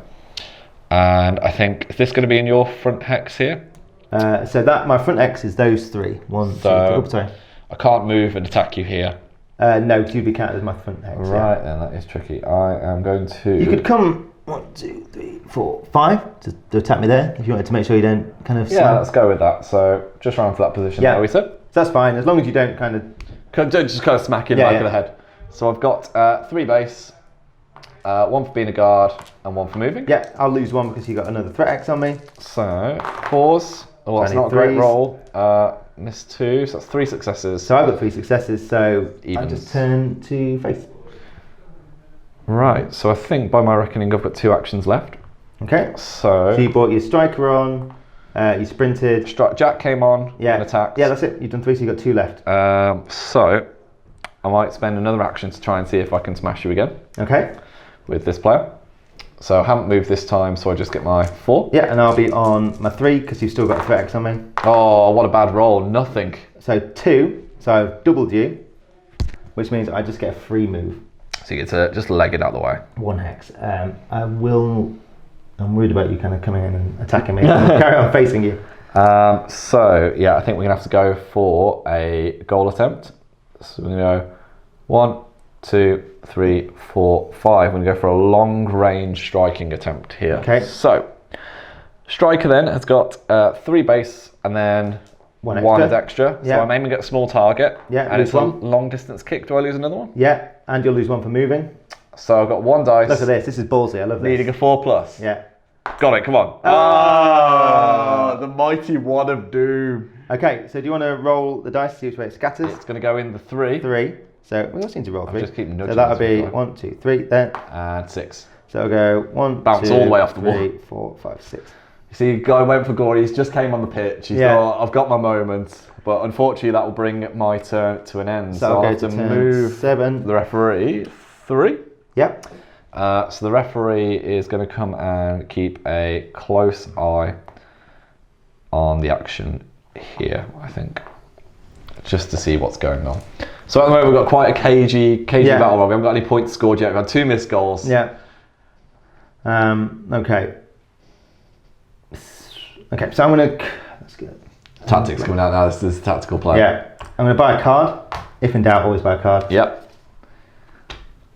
Speaker 3: And I think, is this going to be in your front hex here?
Speaker 4: So that my front X is those 3. 1, 2, 3. Oh, sorry.
Speaker 3: I can't move and attack you here.
Speaker 4: No, because you'd be counted as my front X.
Speaker 3: Right then, that is tricky. I am going to...
Speaker 4: You could come 1, 2, 3, 4, 5 to attack me there if you wanted to make sure you don't kind of.
Speaker 3: Yeah, let's go with that. So just run for that position.
Speaker 4: Yeah,
Speaker 3: we said.
Speaker 4: So that's fine as long as you don't kind of.
Speaker 3: Just kind of smack in the back of the head. So I've got 3 base, 1 for being a guard, and 1 for moving.
Speaker 4: Yeah, I'll lose 1 because you got another threat X on me.
Speaker 3: So 4s. Oh, that's not a great roll. Missed 2, so that's 3 successes.
Speaker 4: So I've got 3 successes, so
Speaker 3: Evens.
Speaker 4: I just turn to face.
Speaker 3: Right, so I think by my reckoning I've got 2 actions left.
Speaker 4: Okay.
Speaker 3: So
Speaker 4: you brought your striker on, you sprinted.
Speaker 3: Jack came on and attacked.
Speaker 4: Yeah, that's it. You've done 3, so you've got 2 left.
Speaker 3: So I might spend another action to try and see if I can smash you again.
Speaker 4: Okay.
Speaker 3: With this player. So I haven't moved this time, so I just get my 4.
Speaker 4: Yeah, and I'll be on my 3 because you've still got a threat X on me.
Speaker 3: Oh, what a bad roll. Nothing.
Speaker 4: So 2, so I've doubled you, which means I just get a free move.
Speaker 3: So you get to just leg it out of the way.
Speaker 4: 1 hex. I'm worried about you kind of coming in and attacking me. I'll carry on facing you.
Speaker 3: So yeah, I think we're gonna have to go for a goal attempt. So we're gonna go 1, 2, 3, 4, 5. We're gonna go for a long range striking attempt here.
Speaker 4: Okay.
Speaker 3: So striker then has got 3 base and then 1 is extra.
Speaker 4: Yeah.
Speaker 3: So I'm aiming at a small target.
Speaker 4: Yeah.
Speaker 3: And it's a
Speaker 4: 1.
Speaker 3: long distance kick. Do I lose another one?
Speaker 4: Yeah, and you'll lose 1 for moving.
Speaker 3: So I've got 1 dice.
Speaker 4: Look at this. This is ballsy. I love this.
Speaker 3: Needing a 4+.
Speaker 4: Yeah.
Speaker 3: Got it. Come on. Ah, the mighty 1 of doom.
Speaker 4: Okay. So do you want to roll the dice to see which way it scatters?
Speaker 3: It's going to go in the 3.
Speaker 4: 3. So we all seem to roll 3.
Speaker 3: Just keep nudging.
Speaker 4: So that'll be 1, 2, 3 there.
Speaker 3: And 6.
Speaker 4: So I'll go 1,
Speaker 3: Bounce
Speaker 4: 2,
Speaker 3: all the way off the
Speaker 4: 3,
Speaker 3: wall.
Speaker 4: 4, 5, 6.
Speaker 3: You see, guy went for glory. He's just came on the pitch. He thought, I've got my moment. But unfortunately, that will bring my turn to an end.
Speaker 4: So I'll
Speaker 3: have to move
Speaker 4: 7.
Speaker 3: the referee 3.
Speaker 4: Yep.
Speaker 3: So the referee is going to come and keep a close eye on the action here, I think, just to see what's going on. So at the moment, we've got quite a cagey battle. We haven't got any points scored yet. We've had 2 missed goals.
Speaker 4: Yeah. Okay. Okay, so I'm going to... That's good.
Speaker 3: Tactics coming out now. This is a tactical play.
Speaker 4: Yeah. I'm going to buy a card. If in doubt, always buy a card.
Speaker 3: Yep.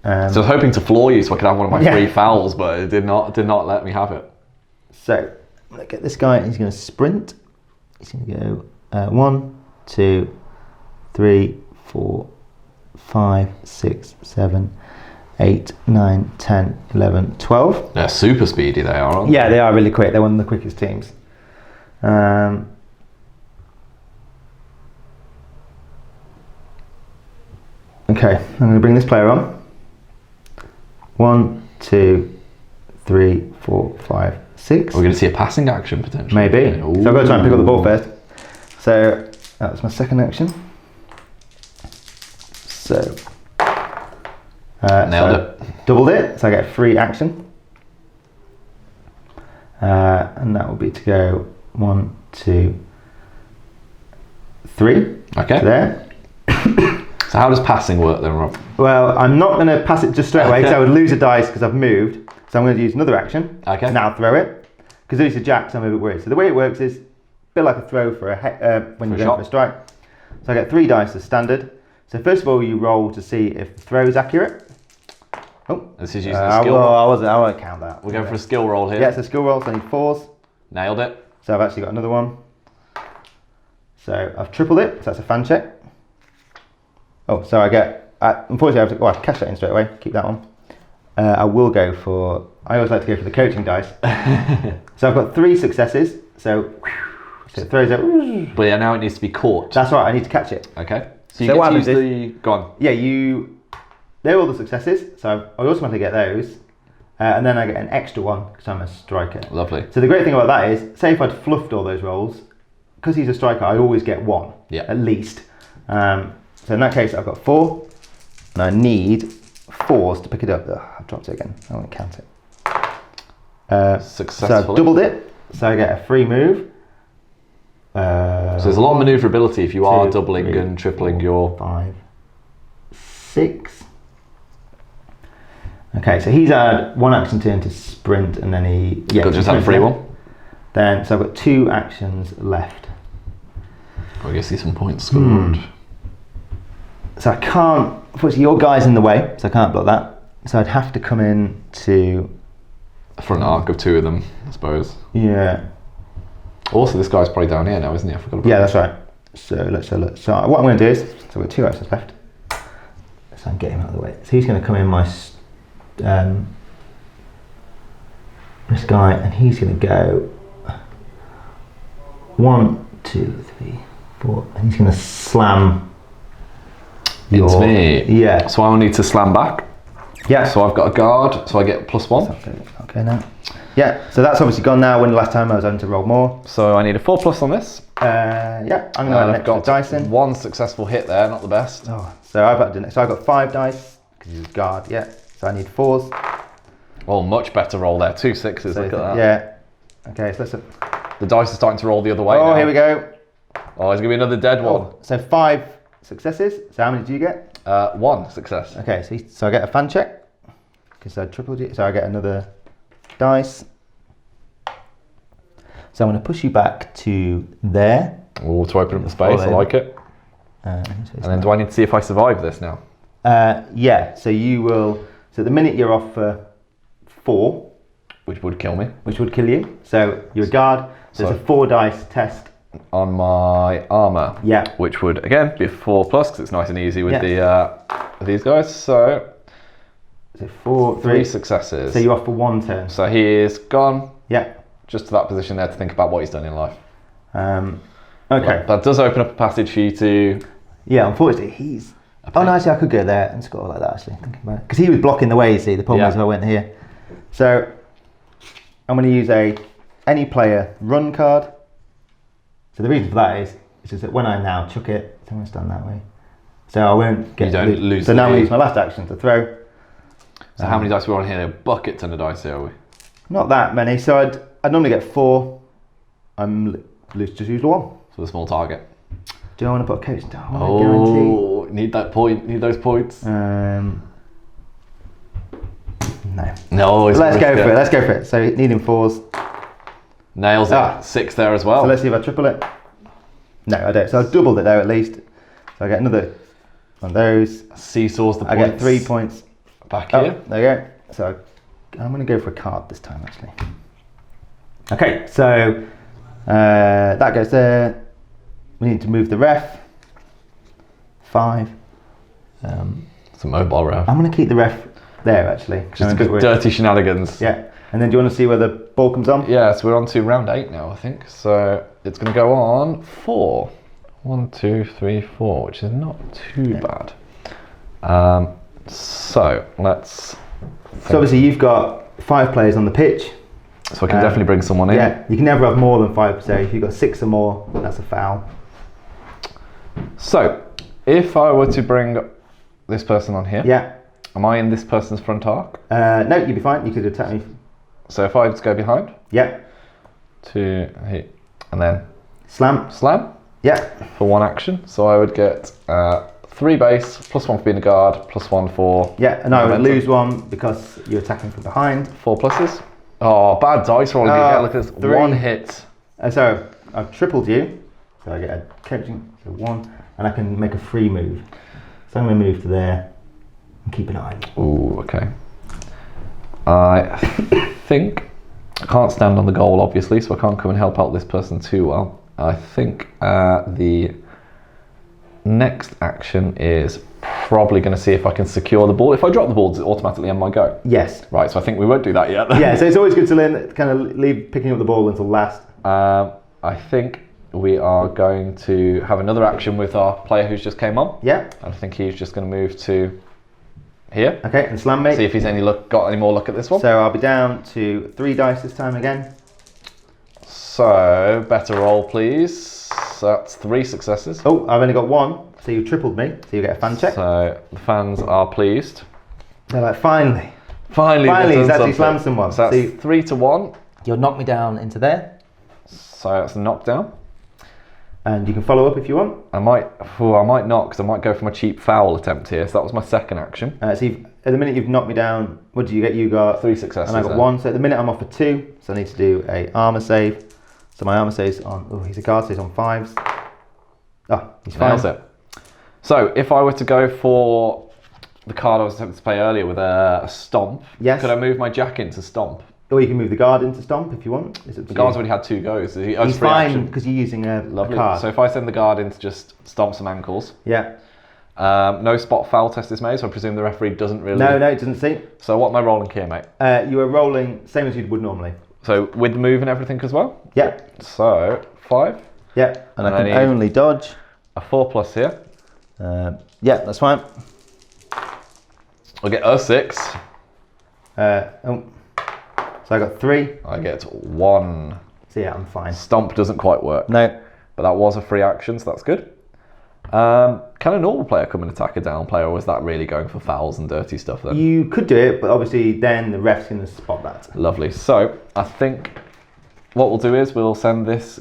Speaker 3: So I was hoping to floor you so I could have one of my 3 fouls, but it did not let me have it.
Speaker 4: So I'm going to get this guy. He's going to sprint. He's going to go 1, 2, 3, 4, 5, 6, 7, 8, 9, 10, 11, 12.
Speaker 3: They're super speedy, they are, aren't they?
Speaker 4: Yeah, they are really quick. They're one of the quickest teams. Okay, I'm going to bring this player on. 1, 2, 3, 4, 5, 6.
Speaker 3: We're going to see a passing action potentially.
Speaker 4: Maybe.
Speaker 3: Ooh.
Speaker 4: So I've got to try and pick up the ball first. So that was my second action. So
Speaker 3: nailed it.
Speaker 4: Doubled it, so I get free action. And that will be to go 1, 2, 3.
Speaker 3: Okay.
Speaker 4: To there.
Speaker 3: So how does passing work then, Rob?
Speaker 4: Well, I'm not going to pass it just straight away because I would lose a dice because I've moved. So I'm going to use another action.
Speaker 3: Okay.
Speaker 4: Now throw it. Because these are jacks, I'm a bit worried. So the way it works is a bit like a throw for when you're going for a strike. So I get 3 dice as standard. So first of all, you roll to see if the throw is accurate. Oh,
Speaker 3: this is using a skill roll.
Speaker 4: I won't count that.
Speaker 3: We're going for a skill roll here.
Speaker 4: Yeah, it's a skill roll, so I need 4s.
Speaker 3: Nailed it.
Speaker 4: So I've actually got another one. So I've tripled it, so that's a fan check. Oh, so I get, unfortunately I have to cash that in straight away, keep that one. I will go for, I always like to go for the coaching dice. So I've got 3 successes, so it throws out.
Speaker 3: But yeah, now it needs to be caught.
Speaker 4: That's right, I need to catch it.
Speaker 3: Okay. So you get to use the, go on.
Speaker 4: Yeah, they're all the successes, so I automatically get those. And then I get an extra one because I'm a striker.
Speaker 3: Lovely.
Speaker 4: So the great thing about that is, say if I'd fluffed all those rolls, because he's a striker, I always get 1, at least. So in that case, I've got 4, and I need 4s to pick it up. Ugh, I've dropped it again. I won't count it.
Speaker 3: Successfully.
Speaker 4: So I've doubled it, so I get a free move.
Speaker 3: So there's a lot of manoeuvrability if you are
Speaker 4: 2,
Speaker 3: doubling
Speaker 4: 3,
Speaker 3: and tripling
Speaker 4: 4,
Speaker 3: your...
Speaker 4: 5, 6. Okay, so he's had 1 action turn to sprint, and then he...
Speaker 3: Yeah, got just had a free one.
Speaker 4: Then, so I've got 2 actions left.
Speaker 3: I guess see some points scored.
Speaker 4: So I can't, unfortunately your guy's in the way, so I can't block that. So I'd have to come in to...
Speaker 3: A front arc of 2 of them, I suppose.
Speaker 4: Yeah.
Speaker 3: Also, this guy's probably down here now, isn't he? I forgot about
Speaker 4: Yeah, that's right. So let's have a look. So what I'm going to do is, so I've got 2 actions left. So I can get him out of the way. So he's going to come in this guy, and he's going to go 1, 2, 3, 4, and he's going to slam.
Speaker 3: It's me.
Speaker 4: Yeah.
Speaker 3: So I will need to slam back.
Speaker 4: Yeah.
Speaker 3: So I've got a guard, so I get +1.
Speaker 4: Okay now. Yeah, so that's obviously gone now when the last time I was having to roll more.
Speaker 3: So I need a 4+ on this.
Speaker 4: Yeah, I'm going to add an extra dice in.
Speaker 3: 1 successful hit there, not the best.
Speaker 4: Oh, so I've got 5 dice, because he's a guard, yeah. So I need 4s.
Speaker 3: Well, much better roll there, 2 6s,
Speaker 4: So
Speaker 3: look at that.
Speaker 4: Yeah. Okay, so let's...
Speaker 3: The dice are starting to roll the other way now.
Speaker 4: here we go.
Speaker 3: Oh, there's going to be another dead one.
Speaker 4: So 5 successes. So how many do you get?
Speaker 3: 1 success.
Speaker 4: Okay, so I get a fan check, because I tripled it, so I get another dice. So I'm going to push you back to there.
Speaker 3: Oh, to open up the space, I like it. And then do I need to see if I survive this now?
Speaker 4: Yeah, so you will, so at the minute you're off for 4.
Speaker 3: Which would kill me.
Speaker 4: Which would kill you. So you're a guard, so it's a 4 dice test.
Speaker 3: On my armour.
Speaker 4: Yeah.
Speaker 3: Which would, again, be a 4+, because it's nice and easy with these guys. So 3 successes.
Speaker 4: So you're off for 1 turn.
Speaker 3: So he is gone.
Speaker 4: Yeah.
Speaker 3: Just to that position there to think about what he's done in life.
Speaker 4: Okay.
Speaker 3: Well, that does open up a passage for you to...
Speaker 4: Yeah, unfortunately he's... Oh no, actually I could go there and score like that actually, thinking about it. Because he was blocking the way, you see, the problem is if I went here. So I'm going to use any player run card. So the reason for that is just that when I now chuck it, I'm going to stand that way. So I won't get...
Speaker 3: You don't lose.
Speaker 4: So now I'm going to use my last action to throw.
Speaker 3: So how many dice are we on here? A bucket ton of dice here, are we?
Speaker 4: Not that many. So I'd normally get 4. I'm just use 1.
Speaker 3: For the small target.
Speaker 4: Do I want to put a coach down?
Speaker 3: Oh, need that point. Need those points.
Speaker 4: No.
Speaker 3: No.
Speaker 4: Let's go for it. Let's go for it. So needing 4s.
Speaker 3: Nails it. 6 there as well.
Speaker 4: So let's see if I triple it. No, I don't. So I've doubled it there at least. So I get another one of those.
Speaker 3: Seesaws the points.
Speaker 4: I get 3 points.
Speaker 3: Back here.
Speaker 4: There you go. So I'm going to go for a card this time actually. Okay, so that goes there. We need to move the ref. 5.
Speaker 3: It's a mobile ref.
Speaker 4: I'm going to keep the ref there actually.
Speaker 3: Just a good dirty shenanigans.
Speaker 4: Yeah. And then do you want to see where the ball comes on?
Speaker 3: Yeah, so we're on to round 8 now, I think. So it's going to go on 4. 1, 2, 3, 4, which is not too bad. So let's.
Speaker 4: So obviously you've got 5 players on the pitch.
Speaker 3: So I can definitely bring someone in.
Speaker 4: Yeah, you can never have more than 5. So if you've got 6 or more, that's a foul.
Speaker 3: So if I were to bring this person on here,
Speaker 4: Yeah.
Speaker 3: am I in this person's front arc?
Speaker 4: No, you'd be fine. You could attack me.
Speaker 3: So if I just go behind,
Speaker 4: Yeah.
Speaker 3: 2, and then
Speaker 4: Slam.
Speaker 3: slam
Speaker 4: Yeah.
Speaker 3: for 1 action. So I would get 3 base, +1 for being a guard, +1 for
Speaker 4: Yeah, and I would
Speaker 3: momentum.
Speaker 4: lose 1 because you're attacking from behind.
Speaker 3: 4 pluses. Oh, bad dice rolling again. Look at this.
Speaker 4: 3.
Speaker 3: 1 hit.
Speaker 4: So I've tripled you. So I get a coaching, so 1, and I can make a free move. So I'm going to move to there and keep an eye on you.
Speaker 3: Ooh, okay. I think I can't stand on the goal, obviously, so I can't come and help out this person too well. I think the next action is probably going to see if I can secure the ball. If I drop the ball, does it automatically end my go?
Speaker 4: Yes.
Speaker 3: Right, so I think we won't do that yet.
Speaker 4: Yeah, so it's always good to learn, kind of leave picking up the ball until last.
Speaker 3: I think we are going to have another action with our player who's just came on.
Speaker 4: Yeah.
Speaker 3: I think he's just going to move to here.
Speaker 4: Okay, and slam me.
Speaker 3: See if he's got any more luck at this one.
Speaker 4: So I'll be down to 3 dice this time again.
Speaker 3: So, better roll, please. So that's 3 successes.
Speaker 4: Oh, I've only got 1, so you tripled me, so you get a fan check.
Speaker 3: So the fans are pleased.
Speaker 4: They're like, finally,
Speaker 3: Finally,
Speaker 4: he's actually slammed someone.
Speaker 3: So that's 3 to 1.
Speaker 4: You'll knock me down into there,
Speaker 3: So that's a knockdown.
Speaker 4: and you can follow up if you want.
Speaker 3: I might not, because I might go for my cheap foul attempt here. So that was my second action.
Speaker 4: So at the minute you've knocked me down, what did you get? You got
Speaker 3: 3 successes.
Speaker 4: and I got
Speaker 3: then.
Speaker 4: 1. So at the minute I'm off for 2, so I need to do a armor save. So my armor save's on. Oh, he's a guard, so he's on 5s. Oh, he's fine.
Speaker 3: Nails it. So if I were to go for the card I was attempting to play earlier with a stomp,
Speaker 4: Yes.
Speaker 3: could I move my jack into stomp?
Speaker 4: Or you can move the guard into stomp if you want.
Speaker 3: The guard's already had 2 goes. So
Speaker 4: He's fine because you're using a
Speaker 3: Lovely.
Speaker 4: card.
Speaker 3: So if I send the guard in to just stomp some ankles,
Speaker 4: Yeah.
Speaker 3: no spot foul test is made, so I presume the referee doesn't really.
Speaker 4: No, it doesn't seem.
Speaker 3: So what am I rolling here, mate?
Speaker 4: You are rolling same as you would normally.
Speaker 3: So with the move and everything as well.
Speaker 4: Yeah.
Speaker 3: So 5.
Speaker 4: Yeah. And I
Speaker 3: And I
Speaker 4: can
Speaker 3: need-
Speaker 4: only dodge.
Speaker 3: A 4+ here.
Speaker 4: Yeah, that's fine.
Speaker 3: I'll get a 6.
Speaker 4: So I got 3.
Speaker 3: I get 1.
Speaker 4: So yeah, I'm fine.
Speaker 3: Stomp doesn't quite work.
Speaker 4: No.
Speaker 3: But that was a free action, so that's good. Can a normal player come and attack a down player, or was that really going for fouls and dirty stuff then?
Speaker 4: You could do it, but obviously then the ref's going to spot that.
Speaker 3: Lovely. So I think what we'll do is we'll send this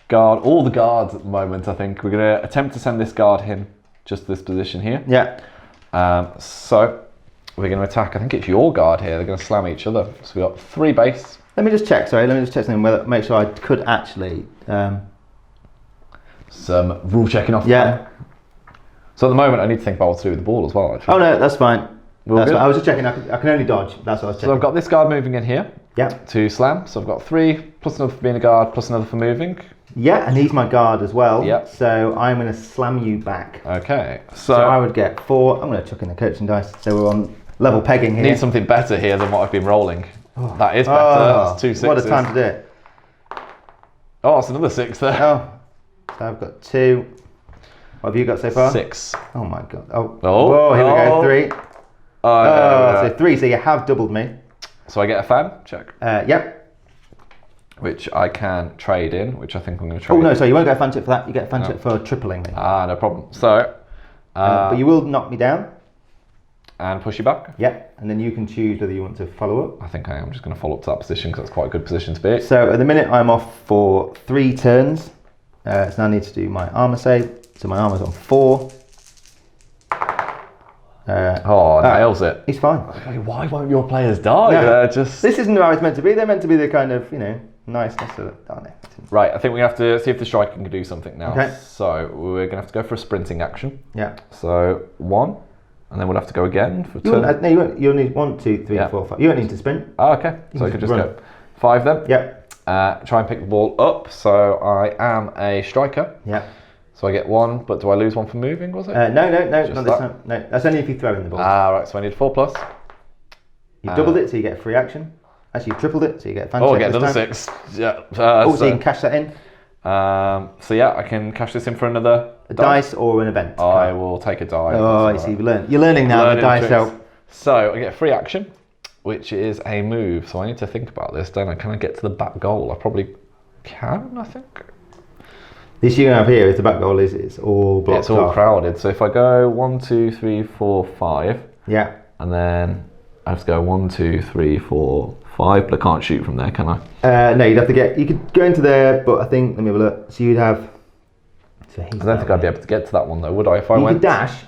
Speaker 3: guard, all the guards at the moment, I think. We're going to attempt to send this guard in just this position here.
Speaker 4: Yeah.
Speaker 3: So we're going to attack, I think it's your guard here. They're going to slam each other. So we've got 3 base.
Speaker 4: Let me just check, sorry. Let me just check something, whether, make sure I could actually...
Speaker 3: Some rule checking off.
Speaker 4: yeah.
Speaker 3: So at the moment I need to think about what to do with the ball as well, actually.
Speaker 4: Oh no, that's fine.
Speaker 3: We're all
Speaker 4: That's
Speaker 3: good?
Speaker 4: fine. I was just checking. I can only dodge. That's what I was checking.
Speaker 3: So I've got this guard moving in here
Speaker 4: Yeah.
Speaker 3: to slam. So I've got 3, plus another for being a guard, plus another for moving.
Speaker 4: Yeah, and he's my guard as well.
Speaker 3: Yeah.
Speaker 4: So I'm going to slam you back.
Speaker 3: Okay.
Speaker 4: So I would get 4. I'm going to chuck in the coaching dice. So we're on level pegging here.
Speaker 3: Need something better here than what I've been rolling. That is better.
Speaker 4: Oh,
Speaker 3: That's 2 6s.
Speaker 4: what a time to do it.
Speaker 3: Oh, it's another 6 there.
Speaker 4: Oh, so I've got 2. What have you got so far?
Speaker 3: 6.
Speaker 4: Oh my god. Oh,
Speaker 3: Oh,
Speaker 4: whoa, here we go.
Speaker 3: oh.
Speaker 4: 3. So 3. So you have doubled me.
Speaker 3: So I get a fan check,
Speaker 4: Yep.
Speaker 3: which I can trade in, which I think I'm going to trade.
Speaker 4: Oh no, sorry, you won't get a fan check for that. You get a fan check for tripling me.
Speaker 3: No problem. So,
Speaker 4: But you will knock me down.
Speaker 3: and push you back.
Speaker 4: Yep. And then you can choose whether you want to follow up.
Speaker 3: I think I am just going to follow up to that position because that's quite a good position to be.
Speaker 4: So at the minute I'm off for 3 turns. So now I need to do my armor save. So my armor's on 4.
Speaker 3: Nails it.
Speaker 4: He's fine.
Speaker 3: Why won't your players die?
Speaker 4: No.
Speaker 3: They're just...
Speaker 4: This isn't how it's meant to be. They're meant to be the kind of, niceness of it. Oh, no.
Speaker 3: Right, I think we have to see if the striker can do something now.
Speaker 4: Okay.
Speaker 3: So we're going to have to go for a sprinting action.
Speaker 4: Yeah.
Speaker 3: So 1, and then we'll have to go again for 2.
Speaker 4: You won't. You'll need 1, 2, 3,
Speaker 3: Yeah.
Speaker 4: 4, 5. You don't need to sprint.
Speaker 3: Oh, okay. So I
Speaker 4: You
Speaker 3: could
Speaker 4: just
Speaker 3: just
Speaker 4: run.
Speaker 3: go 5 then.
Speaker 4: Yep.
Speaker 3: Try and pick the ball up. So I am a striker.
Speaker 4: Yeah.
Speaker 3: So I get 1, but do I lose 1 for moving, was it?
Speaker 4: No, not
Speaker 3: Just
Speaker 4: this
Speaker 3: that?
Speaker 4: time. No, that's only if you throw in the ball.
Speaker 3: Right, so I need 4+.
Speaker 4: You doubled it, so you get a free action. Actually, you tripled it, so you get a fan
Speaker 3: Oh, I
Speaker 4: check
Speaker 3: get
Speaker 4: this
Speaker 3: another
Speaker 4: time.
Speaker 3: 6. Yeah.
Speaker 4: So you can cash that in.
Speaker 3: So yeah, I can cash this in for another
Speaker 4: A dice or an event.
Speaker 3: I will take a die.
Speaker 4: Oh, I see. You're learning now. The dice help.
Speaker 3: So I get a free action, which is a move. So I need to think about this, don't I? Can I get to the back goal? I probably can, I think.
Speaker 4: The issue you have here is the back goal is it's all blocked
Speaker 3: It's all
Speaker 4: off.
Speaker 3: crowded. So if I go 1, 2, 3, 4, 5,
Speaker 4: Yeah.
Speaker 3: and then I have to go 1, 2, 3, 4, 5, but I can't shoot from there, can I?
Speaker 4: No, you'd have to get. You could go into there, but I think let me have a look. So you'd have. So
Speaker 3: I don't think I'd be able to get to that one though, would I? If I
Speaker 4: You
Speaker 3: went,
Speaker 4: could dash.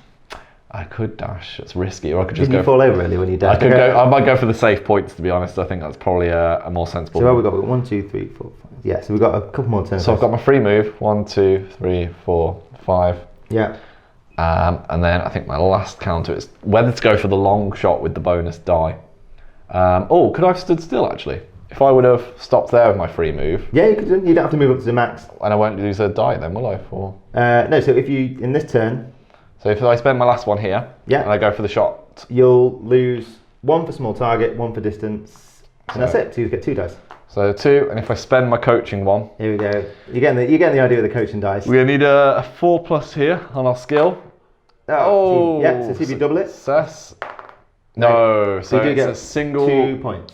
Speaker 3: I could dash. It's risky, or I could just
Speaker 4: Didn't you fall over really when you dashed?
Speaker 3: I could go. I might go for the safe points, to be honest. I think that's probably a more sensible.
Speaker 4: So what have we got? 1, 2, 3, 4, 5. Yeah, so we've got a couple more turns.
Speaker 3: So I've got my free move. 1, 2, 3, 4, 5.
Speaker 4: Yeah.
Speaker 3: And then I think my last counter is whether to go for the long shot with the bonus die. Oh, could I have stood still actually? If I would have stopped there with my free move.
Speaker 4: Yeah, you could. You don't have to move up to the max.
Speaker 3: And I won't lose a die then, will I?
Speaker 4: No, so if you in this turn.
Speaker 3: So if I spend my last one here,
Speaker 4: Yeah.
Speaker 3: and I go for the shot,
Speaker 4: you'll lose 1 for small target, 1 for distance, and that's it. So you get 2 dice.
Speaker 3: So 2, and if I spend my coaching one,
Speaker 4: Here we go. You're getting the idea of the coaching dice.
Speaker 3: we're gonna need a 4+ here on our skill.
Speaker 4: Oh, yeah. So see if you double it.
Speaker 3: Success. No, so
Speaker 4: you do
Speaker 3: it's
Speaker 4: get
Speaker 3: a single
Speaker 4: 2 points.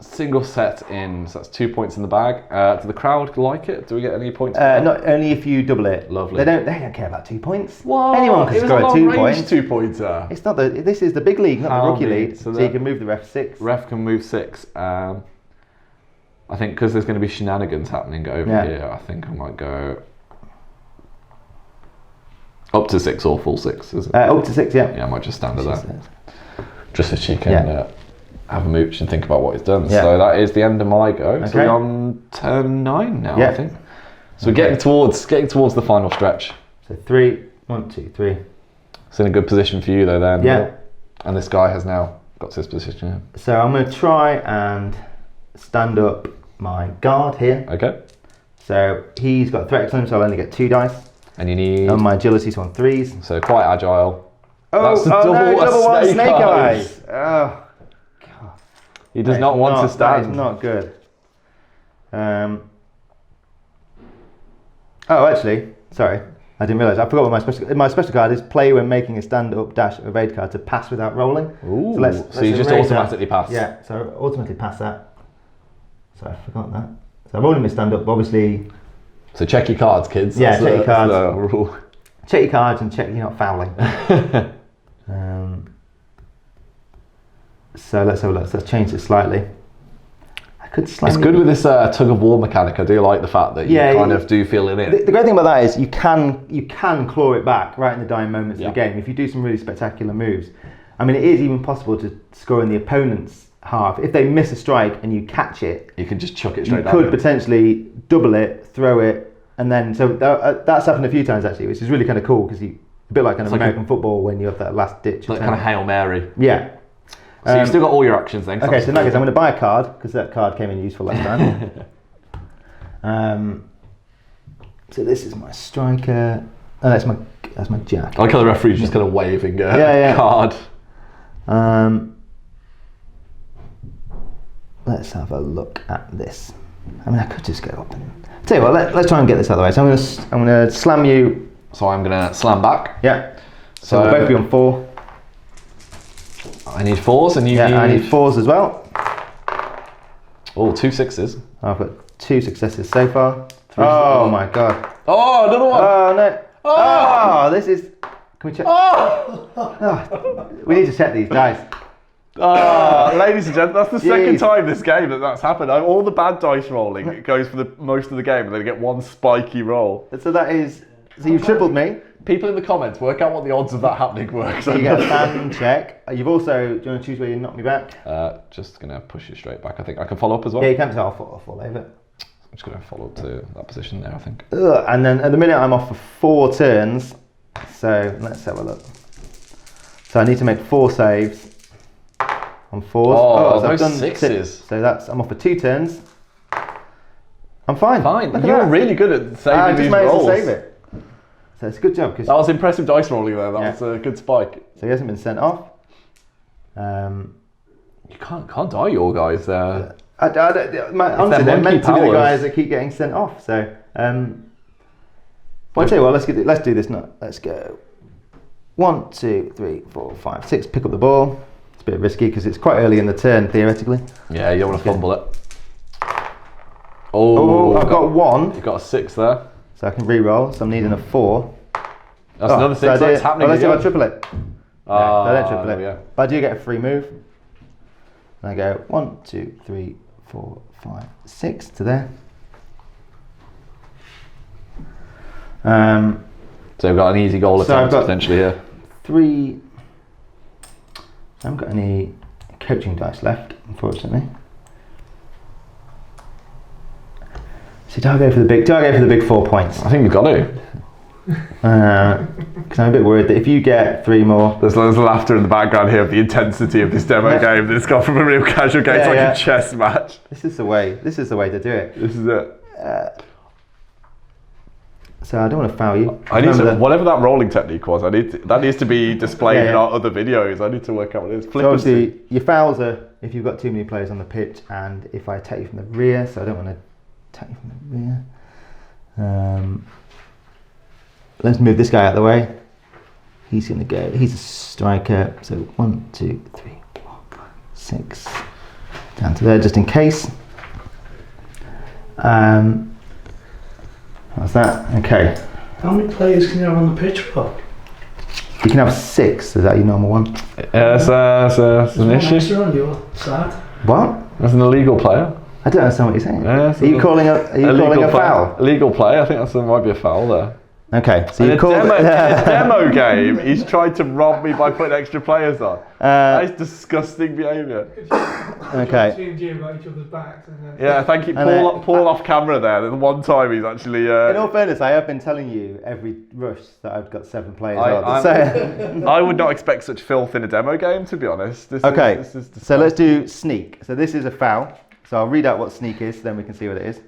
Speaker 3: set in. So that's 2 points in the bag. Do the crowd like it? Do we get any points?
Speaker 4: Not only if you double it.
Speaker 3: Lovely.
Speaker 4: They don't care about 2 points.
Speaker 3: Whoa,
Speaker 4: Anyone can score a 2 points.
Speaker 3: 2-pointer.
Speaker 4: It's not this is the big league, not the rookie league.
Speaker 3: So
Speaker 4: So you can move the ref 6.
Speaker 3: Ref can move 6. I think because there's going to be shenanigans happening over here, I think I might go up to 6 or full 6, is it?
Speaker 4: Up to 6, yeah.
Speaker 3: Yeah, I might just stand at that. Just so she can have a mooch and think about what he's done.
Speaker 4: Yeah.
Speaker 3: So that is the end of my go.
Speaker 4: Okay.
Speaker 3: So we're on turn 9 now,
Speaker 4: Yeah.
Speaker 3: I think. So we're getting towards the final stretch.
Speaker 4: So 3, 1, 2, 3.
Speaker 3: It's in a good position for you though then.
Speaker 4: Yeah.
Speaker 3: And this guy has now got to this position here.
Speaker 4: So I'm going to try and stand up my guard here.
Speaker 3: Okay.
Speaker 4: So he's got threat excellence, so I'll only get 2 dice.
Speaker 3: And you need,
Speaker 4: And my agility's on 3s.
Speaker 3: so quite agile.
Speaker 4: Oh,
Speaker 3: That's the
Speaker 4: no, double one, snake
Speaker 3: eyes.
Speaker 4: eyes. Oh,
Speaker 3: He does
Speaker 4: that
Speaker 3: not
Speaker 4: is
Speaker 3: want to
Speaker 4: That
Speaker 3: stand.
Speaker 4: is not good. Oh, actually, sorry. I didn't realise. I forgot what my special card is. Play when making a stand-up dash evade card to pass without rolling.
Speaker 3: Ooh,
Speaker 4: let's
Speaker 3: you just
Speaker 4: erase that.
Speaker 3: automatically pass.
Speaker 4: Yeah, so automatically pass that. So I forgot that. So I've already missed stand-up, obviously.
Speaker 3: So check your cards, kids.
Speaker 4: Yeah, check your cards.
Speaker 3: That's the rule.
Speaker 4: Check your cards and check you're not fouling. So let's have a look. So let's change it slightly. I could slightly.
Speaker 3: It's good with this tug of war mechanic. I do like the fact that you kind of do feel it in.
Speaker 4: The great thing about that is you can claw it back right in the dying moments of the game if you do some really spectacular moves. I mean, it is even possible to score in the opponent's half. If they miss a strike and you catch it,
Speaker 3: You can just chuck it straight
Speaker 4: you
Speaker 3: down.
Speaker 4: could potentially double it, throw it, and then that's happened a few times actually, which is really kind of cool because a bit like kind of
Speaker 3: like
Speaker 4: American football when you have that last ditch.
Speaker 3: Like kind of Hail Mary.
Speaker 4: Yeah.
Speaker 3: So you've still got all your actions then.
Speaker 4: Okay, so in that case, I'm going to buy a card because that card came in useful last time. So this is my striker. Oh, that's my jack.
Speaker 3: I like how the referee's just kind of waving a card.
Speaker 4: Let's have a look at this. I mean, I could just go up and tell you what. Let's try and get this out of the way. So I'm going to slam you.
Speaker 3: So I'm going to slam back.
Speaker 4: Yeah. So we'll both be on 4.
Speaker 3: I need 4s and you need...
Speaker 4: I need 4s as well.
Speaker 3: Oh, 2 6s.
Speaker 4: I've got 2 successes so far. Oh my god.
Speaker 3: Oh, another one.
Speaker 4: Oh no. Oh, this is. Can we check? Oh. We need to check these dice.
Speaker 3: Ladies and gentlemen, that's the second
Speaker 4: Jeez.
Speaker 3: time this game that's happened. All the bad dice rolling, it goes for the most of the game, and then you get one spiky roll.
Speaker 4: So that is. So you've tripled me.
Speaker 3: People in the comments, work out what the odds of that happening were.
Speaker 4: So you get a fan check. You've also. Do you want to choose where you knock me back?
Speaker 3: Just gonna push you straight back. I think I can follow up as well.
Speaker 4: Yeah, you can. So I'll fall over.
Speaker 3: I'm just gonna follow up to that position there. I think.
Speaker 4: And then at the minute I'm off for 4 turns. So let's have a look. So I need to make 4 saves. On 4s.
Speaker 3: Oh,
Speaker 4: so I've
Speaker 3: those
Speaker 4: done
Speaker 3: 6s.
Speaker 4: 6. So I'm off for 2 turns. I'm fine.
Speaker 3: Fine.
Speaker 4: Look at
Speaker 3: You're
Speaker 4: that.
Speaker 3: really good at saving
Speaker 4: I
Speaker 3: these
Speaker 4: just managed
Speaker 3: rolls.
Speaker 4: to save it. So it's a good job because
Speaker 3: That was impressive dice rolling there. That was a good spike.
Speaker 4: so he hasn't been sent off.
Speaker 3: You can't die your guys there.
Speaker 4: Honestly, they're meant to be the guys that keep getting sent off. So, well, I tell you what, let's do this now. Let's go. 1, 2, 3, 4, 5, 6. Pick up the ball. It's a bit risky because it's quite early in the turn, theoretically.
Speaker 3: Yeah, you don't want to fumble it.
Speaker 4: Oh, I've got 1.
Speaker 3: You've got a 6 there.
Speaker 4: So I can re-roll. So I'm needing a 4.
Speaker 3: That's another 6. That's happening.
Speaker 4: Let's see if I triple it. I don't triple it.
Speaker 3: Yeah.
Speaker 4: But I do get a free move. And I go 1, 2, 3, 4, 5, 6 to there.
Speaker 3: So we've got an easy goal attempt potentially here.
Speaker 4: 3. I haven't got any coaching dice left, unfortunately. So do I go for the big 4 points?
Speaker 3: I think you've got to.
Speaker 4: Because I'm a bit worried that if you get 3 more...
Speaker 3: There's loads of laughter in the background here of the intensity of this demo game that's gone from a real casual game to like a chess match.
Speaker 4: This is the way to do it.
Speaker 3: This is it.
Speaker 4: So I don't want to foul you.
Speaker 3: Whatever that rolling technique was, that needs to be displayed in our other videos. I need to work out what it is.
Speaker 4: So obviously your fouls are if you've got too many players on the pitch and if I attack you from the rear, so I don't want to attack you from the rear. Let's move this guy out of the way. He's going to go. He's a striker. So 1, 2, 3, 4, 5, 6. Down to there just in case. How's that? Okay.
Speaker 5: How many players can you have on the pitch for?
Speaker 4: You can have 6. Is that your normal one?
Speaker 3: That's an issue.
Speaker 5: Extra on your side.
Speaker 4: What?
Speaker 3: That's an illegal player.
Speaker 4: I don't understand what you're saying.
Speaker 3: Yeah,
Speaker 4: are you calling a foul?
Speaker 3: Illegal play. I think there might be a foul there.
Speaker 4: Okay, so you
Speaker 3: called in a demo game. He's tried to rob me by putting extra players on. That is disgusting behaviour.
Speaker 4: Okay.
Speaker 5: About each other's backs
Speaker 3: yeah, thank you. Paul off camera there. The one time he's actually.
Speaker 4: In all fairness, I have been telling you every rush that I've got 7 players on.
Speaker 3: I would not expect such filth in a demo game, to be honest.
Speaker 4: So let's do sneak. So this is a foul. So I'll read out what sneak is, then we can see what it is.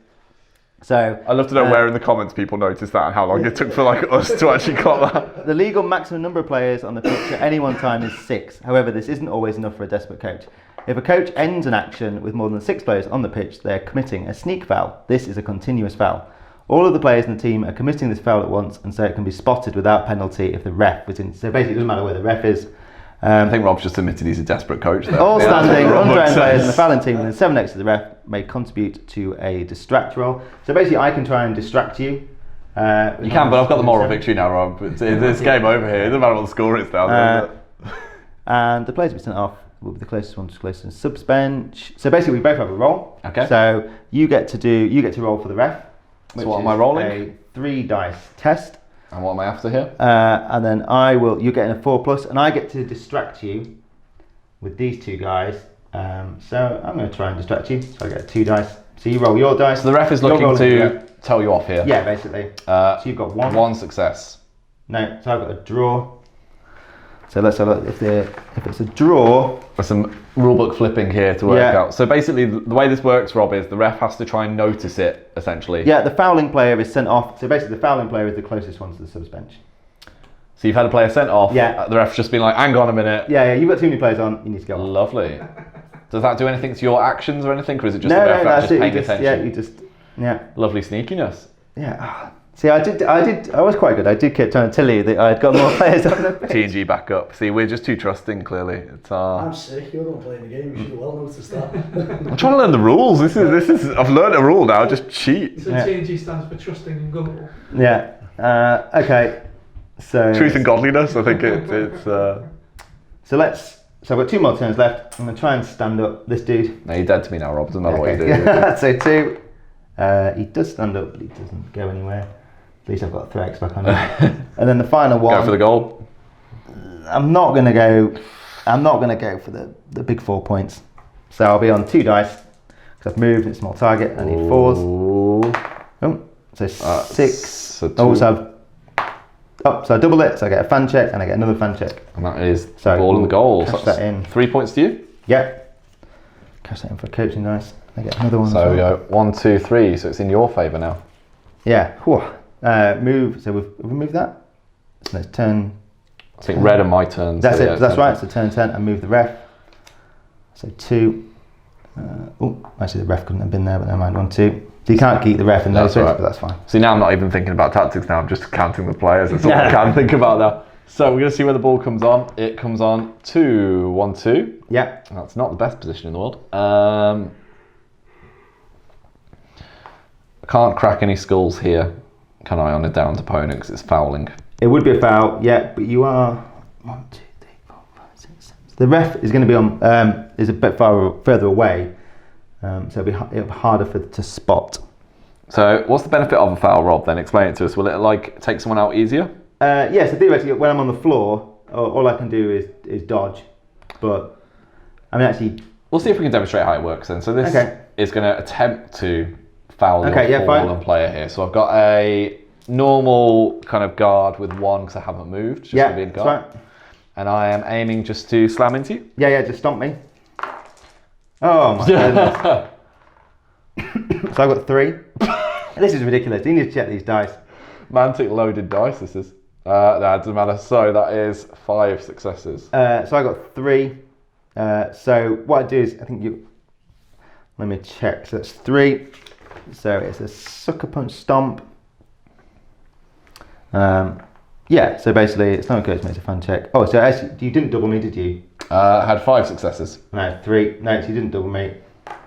Speaker 4: So
Speaker 3: I'd love to know where in the comments people noticed that and how long it took for us to actually got that.
Speaker 4: The legal maximum number of players on the pitch at any one time is 6. However, this isn't always enough for a desperate coach. If a coach ends an action with more than 6 players on the pitch, they're committing a sneak foul. This is a continuous foul. All of the players in the team are committing this foul at once, and so it can be spotted without penalty if the ref was in. So basically, it doesn't matter where the ref is.
Speaker 3: I think Rob's just admitted he's a desperate coach there.
Speaker 4: All standing, untrained players in the fouling team within 7 next to the ref may contribute to a distract roll. So basically, I can try and distract you.
Speaker 3: You can, but I've got the moral victory now, Rob. It's game over here. It doesn't matter what the score is now.
Speaker 4: And the players will be sent off will be the closest one to closest to subs bench. So basically, we both have a roll.
Speaker 3: Okay.
Speaker 4: So you get to roll for the ref.
Speaker 3: So what am I rolling?
Speaker 4: A 3 dice test.
Speaker 3: And what am I after here?
Speaker 4: And then you're getting a 4+, and I get to distract you with these 2 guys. So I'm going to try and distract you. So I get 2 dice. So you roll your dice.
Speaker 3: So the ref is looking to tell you off here.
Speaker 4: Yeah, basically. So you've got 1.
Speaker 3: 1 success.
Speaker 4: No, so I've got a draw. So let's have a look. If it's a draw.
Speaker 3: There's some rulebook flipping here to work out. So basically, the way this works, Rob, is the ref has to try and notice it, essentially.
Speaker 4: Yeah, the fouling player is sent off. So basically, the fouling player is the closest one to the subs bench.
Speaker 3: So you've had a player sent off.
Speaker 4: Yeah.
Speaker 3: The ref's just been like, hang on a minute.
Speaker 4: Yeah, you've got too many players on. You need to go off.
Speaker 3: Lovely. Does that do anything to your actions or anything, or is it just the ref just paying attention?
Speaker 4: Yeah.
Speaker 3: Lovely sneakiness.
Speaker 4: Yeah. See, I was quite good. I did keep trying to tell you that I had got more players on the pitch.
Speaker 3: TNG back up. See, we're just too trusting, clearly.
Speaker 5: I'm sick. You're not playing the game. You should have well noticed that.
Speaker 3: I'm trying to learn the rules. This is. I've learned a rule now. Just cheat.
Speaker 5: So TNG stands for trusting and gullible.
Speaker 4: Yeah. Okay. So.
Speaker 3: Truth and godliness. I think it's.
Speaker 4: So I've got 2 more turns left. I'm gonna try and stand up this dude.
Speaker 3: No, you're dead to me now, Rob. Doesn't matter what you do.
Speaker 4: So 2. He does stand up, but he doesn't go anywhere. At least I've got 3x back on him. And then the final one.
Speaker 3: Go for the goal.
Speaker 4: I'm not gonna go for the big 4 points. So I'll be on 2 dice because I've moved. It's a small target. I need 4s. Oh, so 6.
Speaker 3: So
Speaker 4: I double it. So I get a fan check and I get another fan check.
Speaker 3: And that is the ball in the goal.
Speaker 4: Cash that in.
Speaker 3: 3 points to you.
Speaker 4: Yeah. Cash that in for coaching dice. I get another one.
Speaker 3: So we go 1, 2, 3. So it's in your favour now.
Speaker 4: Yeah. Move. So we've moved that. So let's turn.
Speaker 3: I think red are my turns.
Speaker 4: That's
Speaker 3: so
Speaker 4: it.
Speaker 3: yeah,
Speaker 4: That's right. So turn 10 and move the ref. So 2. Actually the ref couldn't have been there, but never mind. 1, 2. So you can't keep the ref in those bits, but that's fine.
Speaker 3: See, now I'm not even thinking about tactics now, I'm just counting the players. That's all I can think about now. So we're going to see where the ball comes on. It comes on 2, 1, 2.
Speaker 4: Yeah.
Speaker 3: That's not the best position in the world. I can't crack any skulls here, can I, on a downed opponent, because it's fouling.
Speaker 4: It would be a foul, yeah, but you are 1, 2, 3, 4, 5, 6, 7. The ref is going to be on, is a bit further away, so it'll be harder to spot.
Speaker 3: So what's the benefit of a foul, Rob, then? Explain it to us. Will it like take someone out easier?
Speaker 4: Yeah, so theoretically, when I'm on the floor, all I can do is dodge. But, I mean, actually...
Speaker 3: We'll see if we can demonstrate how it works then. So this is going to attempt to foul your fallen player here. So I've got a normal kind of guard with 1 because I haven't moved. Just to be a guard. That's right. And I am aiming just to slam into you.
Speaker 4: Yeah, just stomp me. Oh my goodness. So I've got 3. This is ridiculous. You need to check these dice.
Speaker 3: Mantic loaded dice, this is. No, it doesn't matter. So that is 5 successes.
Speaker 4: So I got 3. So what I do is, I think let me check. So that's 3. So it's a sucker punch stomp. Yeah, so basically it's not good, it's a fun check. Oh, so actually, you didn't double me, did you?
Speaker 3: I had 5 successes.
Speaker 4: No, 3. No, so you didn't double me.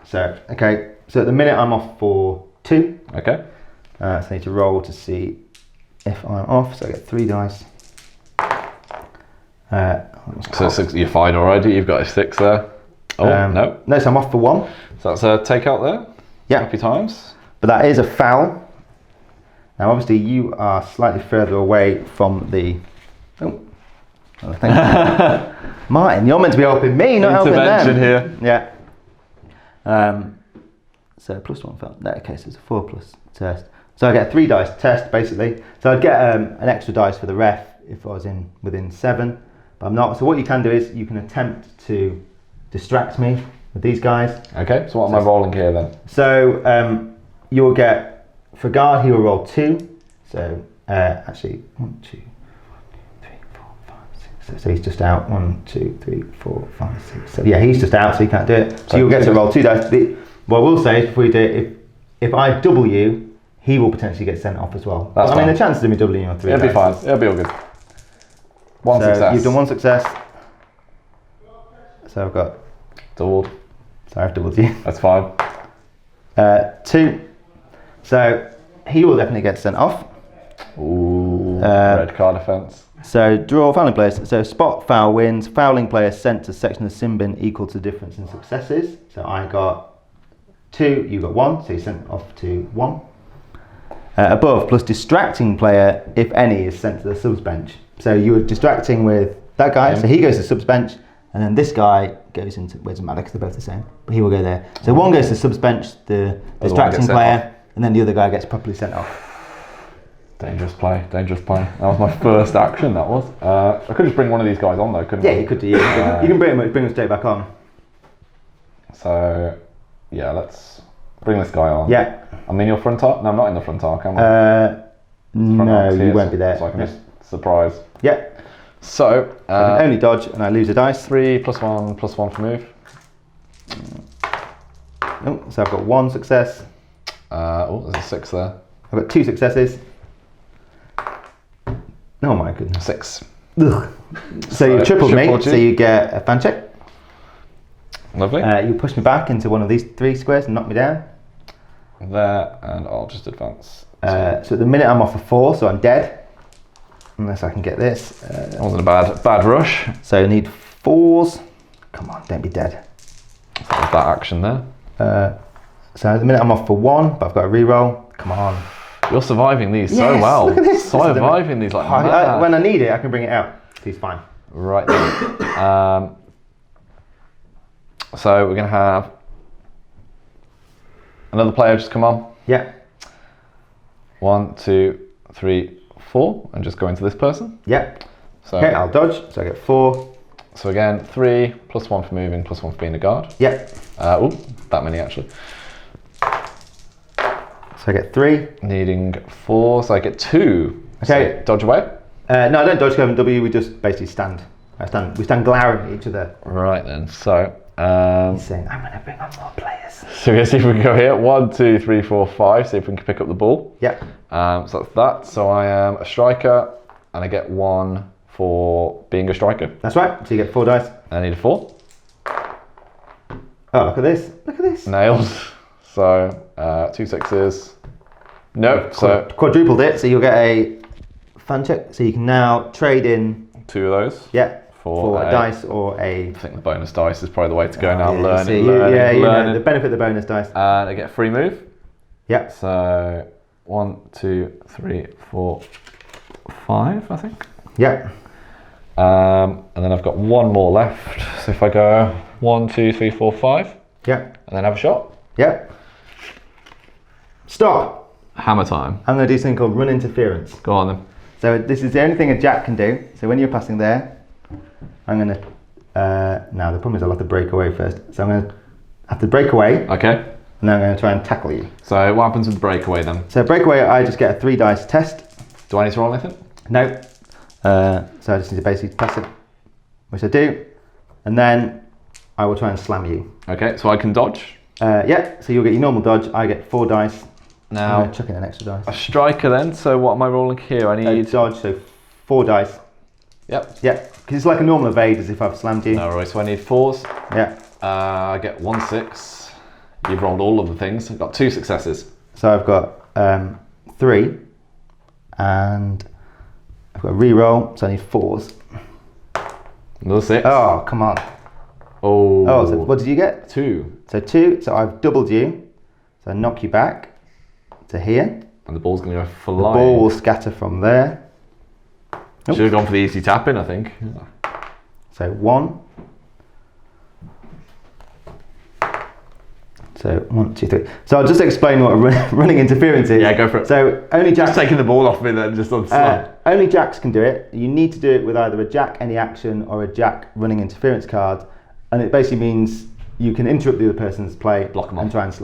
Speaker 4: So, okay. So at the minute I'm off for 2.
Speaker 3: Okay.
Speaker 4: So I need to roll to see if I'm off. So I get 3 dice.
Speaker 3: So you're fine already. You've got a 6 there. Oh, no.
Speaker 4: No, so I'm off for 1.
Speaker 3: So that's a takeout there.
Speaker 4: Yeah.
Speaker 3: Happy times.
Speaker 4: But that is a foul. Now, obviously, you are slightly further away from the... Oh, thank you. Martin, you're meant to be helping me, not helping them.
Speaker 3: Intervention here.
Speaker 4: Yeah. So +1 foul. No, okay, so it's a 4 plus test. So I get 3 dice test, basically. So I'd get an extra dice for the ref if I was within 7, but I'm not. So what you can do is you can attempt to distract me with these guys.
Speaker 3: Okay, so what am I rolling here then?
Speaker 4: So you'll get... For guard, he will roll 2. So actually, 1, 2, 3, 4, 5, 6. So he's just out. 1, 2, 3, 4, 5, 6. So yeah, he's just out, so he can't do it. So you'll get to roll 2 dice. What I will say is, before you do it, if I double you, he will potentially get sent off as well.
Speaker 3: That's fine.
Speaker 4: I mean, the chances of me doubling you are 3.
Speaker 3: It'll be fine. It'll be all good. 1 success.
Speaker 4: You've done 1 success. So I've got
Speaker 3: doubled.
Speaker 4: So I've doubled you.
Speaker 3: That's fine.
Speaker 4: 2. So he will definitely get sent off.
Speaker 3: Ooh, red card offence.
Speaker 4: So draw fouling players. So spot foul wins. Fouling player sent to section of sin bin equal to difference in successes. So I got 2, you got 1. So you sent off to 1. Above plus distracting player, if any, is sent to the subs bench. So you were distracting with that guy. So he goes to subs bench, and then this guy goes into. Well, it doesn't matter because they're both the same. But he will go there. So one goes to subs bench, the distracting player. And then the other guy gets properly sent off.
Speaker 3: Dangerous play, dangerous play. That was my first action, that was. I could just bring one of these guys on though, couldn't I?
Speaker 4: Yeah, you could do. You can bring them straight back on.
Speaker 3: So, yeah, let's bring this guy on.
Speaker 4: Yeah.
Speaker 3: I'm in your front arc? No, I'm not in the front arc, am I?
Speaker 4: No, you won't be there.
Speaker 3: So I can just surprise.
Speaker 4: Yeah.
Speaker 3: So,
Speaker 4: I can only dodge and I lose a dice.
Speaker 3: 3 +1 for move.
Speaker 4: Oh, so I've got 1 success.
Speaker 3: There's a 6 there.
Speaker 4: I've got 2 successes. Oh my goodness.
Speaker 3: 6.
Speaker 4: Ugh. So you tripled me, so you get a fan check.
Speaker 3: Lovely.
Speaker 4: You push me back into one of these 3 squares and knock me down.
Speaker 3: There, and I'll just advance.
Speaker 4: So at the minute I'm off for 4, so I'm dead. Unless I can get this.
Speaker 3: That wasn't a bad rush.
Speaker 4: So I need 4s. Come on, don't be dead.
Speaker 3: So there's that action there.
Speaker 4: So at the minute I'm off for 1, but I've got a reroll. Come on.
Speaker 3: You're surviving these so well.
Speaker 4: Look at this.
Speaker 3: Surviving these like mad.
Speaker 4: When I need it, I can bring it out. He's fine.
Speaker 3: Right then. So we're going to have another player just come on.
Speaker 4: Yeah.
Speaker 3: 1, 2, 3, 4, and just go into this person.
Speaker 4: Yeah.
Speaker 3: So
Speaker 4: okay, I'll dodge. So I get 4.
Speaker 3: So again, 3 +1 for moving, +1 for being a guard.
Speaker 4: Yeah.
Speaker 3: That many actually.
Speaker 4: So I get 3.
Speaker 3: Needing 4, so I get 2.
Speaker 4: Okay.
Speaker 3: So dodge away.
Speaker 4: No, I don't dodge, go and W. We just basically stand. We stand glaring at each other.
Speaker 3: Right then. So
Speaker 4: He's saying, I'm going to bring on more players.
Speaker 3: So we're going to see if we can go here. 1, 2, 3, 4, 5. See if we can pick up the ball.
Speaker 4: Yep.
Speaker 3: So that's that. So I am a striker, and I get 1 for being a striker.
Speaker 4: That's right. So you get 4 dice.
Speaker 3: I need a 4.
Speaker 4: Oh, look at this. Look at this.
Speaker 3: Nails. So 2 6s. No. So
Speaker 4: Quadrupled it, so you'll get a fun check. So you can now trade in
Speaker 3: 2 of those.
Speaker 4: Yeah.
Speaker 3: For
Speaker 4: a dice or a...
Speaker 3: I think the bonus dice is probably the way to go now.
Speaker 4: Yeah,
Speaker 3: Learning,
Speaker 4: you
Speaker 3: learning.
Speaker 4: know, the benefit of the bonus dice.
Speaker 3: And I get a free move.
Speaker 4: Yeah.
Speaker 3: So 1, 2, 3, 4, 5, I think.
Speaker 4: Yeah.
Speaker 3: And then I've got 1 more left. So if I go 1, 2, 3, 4, 5.
Speaker 4: Yeah.
Speaker 3: And then have a shot.
Speaker 4: Yeah. Stop.
Speaker 3: Hammer time.
Speaker 4: I'm going to do something called run interference.
Speaker 3: Go on then.
Speaker 4: So this is the only thing a jack can do. So when you're passing there, I'm going to... now the problem is I'll have to break away first. So I'm going to have to break away.
Speaker 3: Okay.
Speaker 4: And then I'm going to try and tackle you.
Speaker 3: So what happens with the breakaway then?
Speaker 4: So breakaway, I just get a 3 dice test.
Speaker 3: Do I need to roll anything?
Speaker 4: No. So I just need to basically pass it, which I do. And then I will try and slam you.
Speaker 3: Okay, so I can dodge.
Speaker 4: Yeah, so you'll get your normal dodge. I get 4 dice.
Speaker 3: Now,
Speaker 4: I'm going to chuck in an extra dice.
Speaker 3: a striker then, so what am I rolling here? I need...
Speaker 4: Dodge, so 4 dice.
Speaker 3: Yep.
Speaker 4: Yeah, because it's like a normal evade as if I've slammed you.
Speaker 3: No, right, so I need 4s.
Speaker 4: Yeah.
Speaker 3: I get 1 6. You've rolled all of the things. I've got 2 successes.
Speaker 4: So I've got 3. And I've got a re-roll, so I need 4s.
Speaker 3: Another 6.
Speaker 4: Oh, come on.
Speaker 3: Oh.
Speaker 4: Oh, so what did you get?
Speaker 3: 2.
Speaker 4: So 2, so I've doubled you. So I knock you back to here.
Speaker 3: And the ball's going to go
Speaker 4: The
Speaker 3: flying.
Speaker 4: ball will scatter from there.
Speaker 3: Should have gone for the easy tapping, I think.
Speaker 4: So 1. So 1, 2, 3. So I'll just explain what running interference is.
Speaker 3: Yeah, go for it.
Speaker 4: So only jacks,
Speaker 3: Just taking the ball off me then, just on the side.
Speaker 4: only jacks can do it. You need to do it with either a jack any action or a jack running interference card, and it basically means you can interrupt the other person's play,
Speaker 3: Block them
Speaker 4: and
Speaker 3: off.
Speaker 4: try and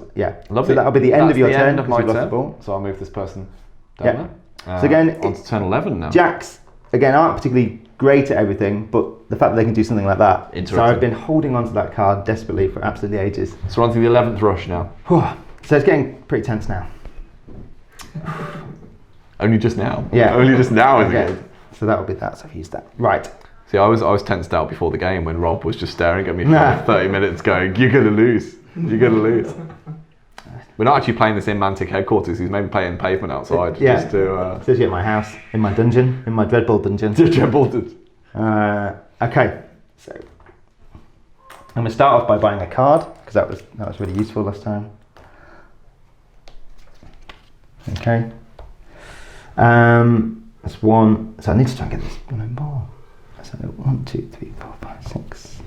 Speaker 3: Lovely.
Speaker 4: So that'll be the end of your turn
Speaker 3: Of my
Speaker 4: because you've lost
Speaker 3: turn.
Speaker 4: the ball.
Speaker 3: So I'll move this person down
Speaker 4: Yeah.
Speaker 3: there.
Speaker 4: So again,
Speaker 3: on to turn 11 now.
Speaker 4: Jacks again aren't particularly great at everything, but the fact that they can do something like that. So
Speaker 3: Interrupting.
Speaker 4: I've been holding on to that card desperately for absolutely ages.
Speaker 3: So we're on to the 11th rush now.
Speaker 4: So it's getting pretty tense now.
Speaker 3: Only just now.
Speaker 4: Yeah.
Speaker 3: Only just now is
Speaker 4: Okay.
Speaker 3: it?
Speaker 4: So that will be that. So I've used that. Right.
Speaker 3: See, I was tensed out before the game when Rob was just staring at me for 30 minutes going, you're going to lose. You're going to lose. We're not actually playing this in Mantic headquarters. He's maybe playing pavement outside.
Speaker 4: Yeah.
Speaker 3: Just to...
Speaker 4: Especially at my house, in my dungeon, in my DreadBall dungeon. Okay. So I'm going to start off by buying a card because that was really useful last time. Okay. That's 1. So I need to try and get this ball. So 1, 2, 3, 4, 5, 6.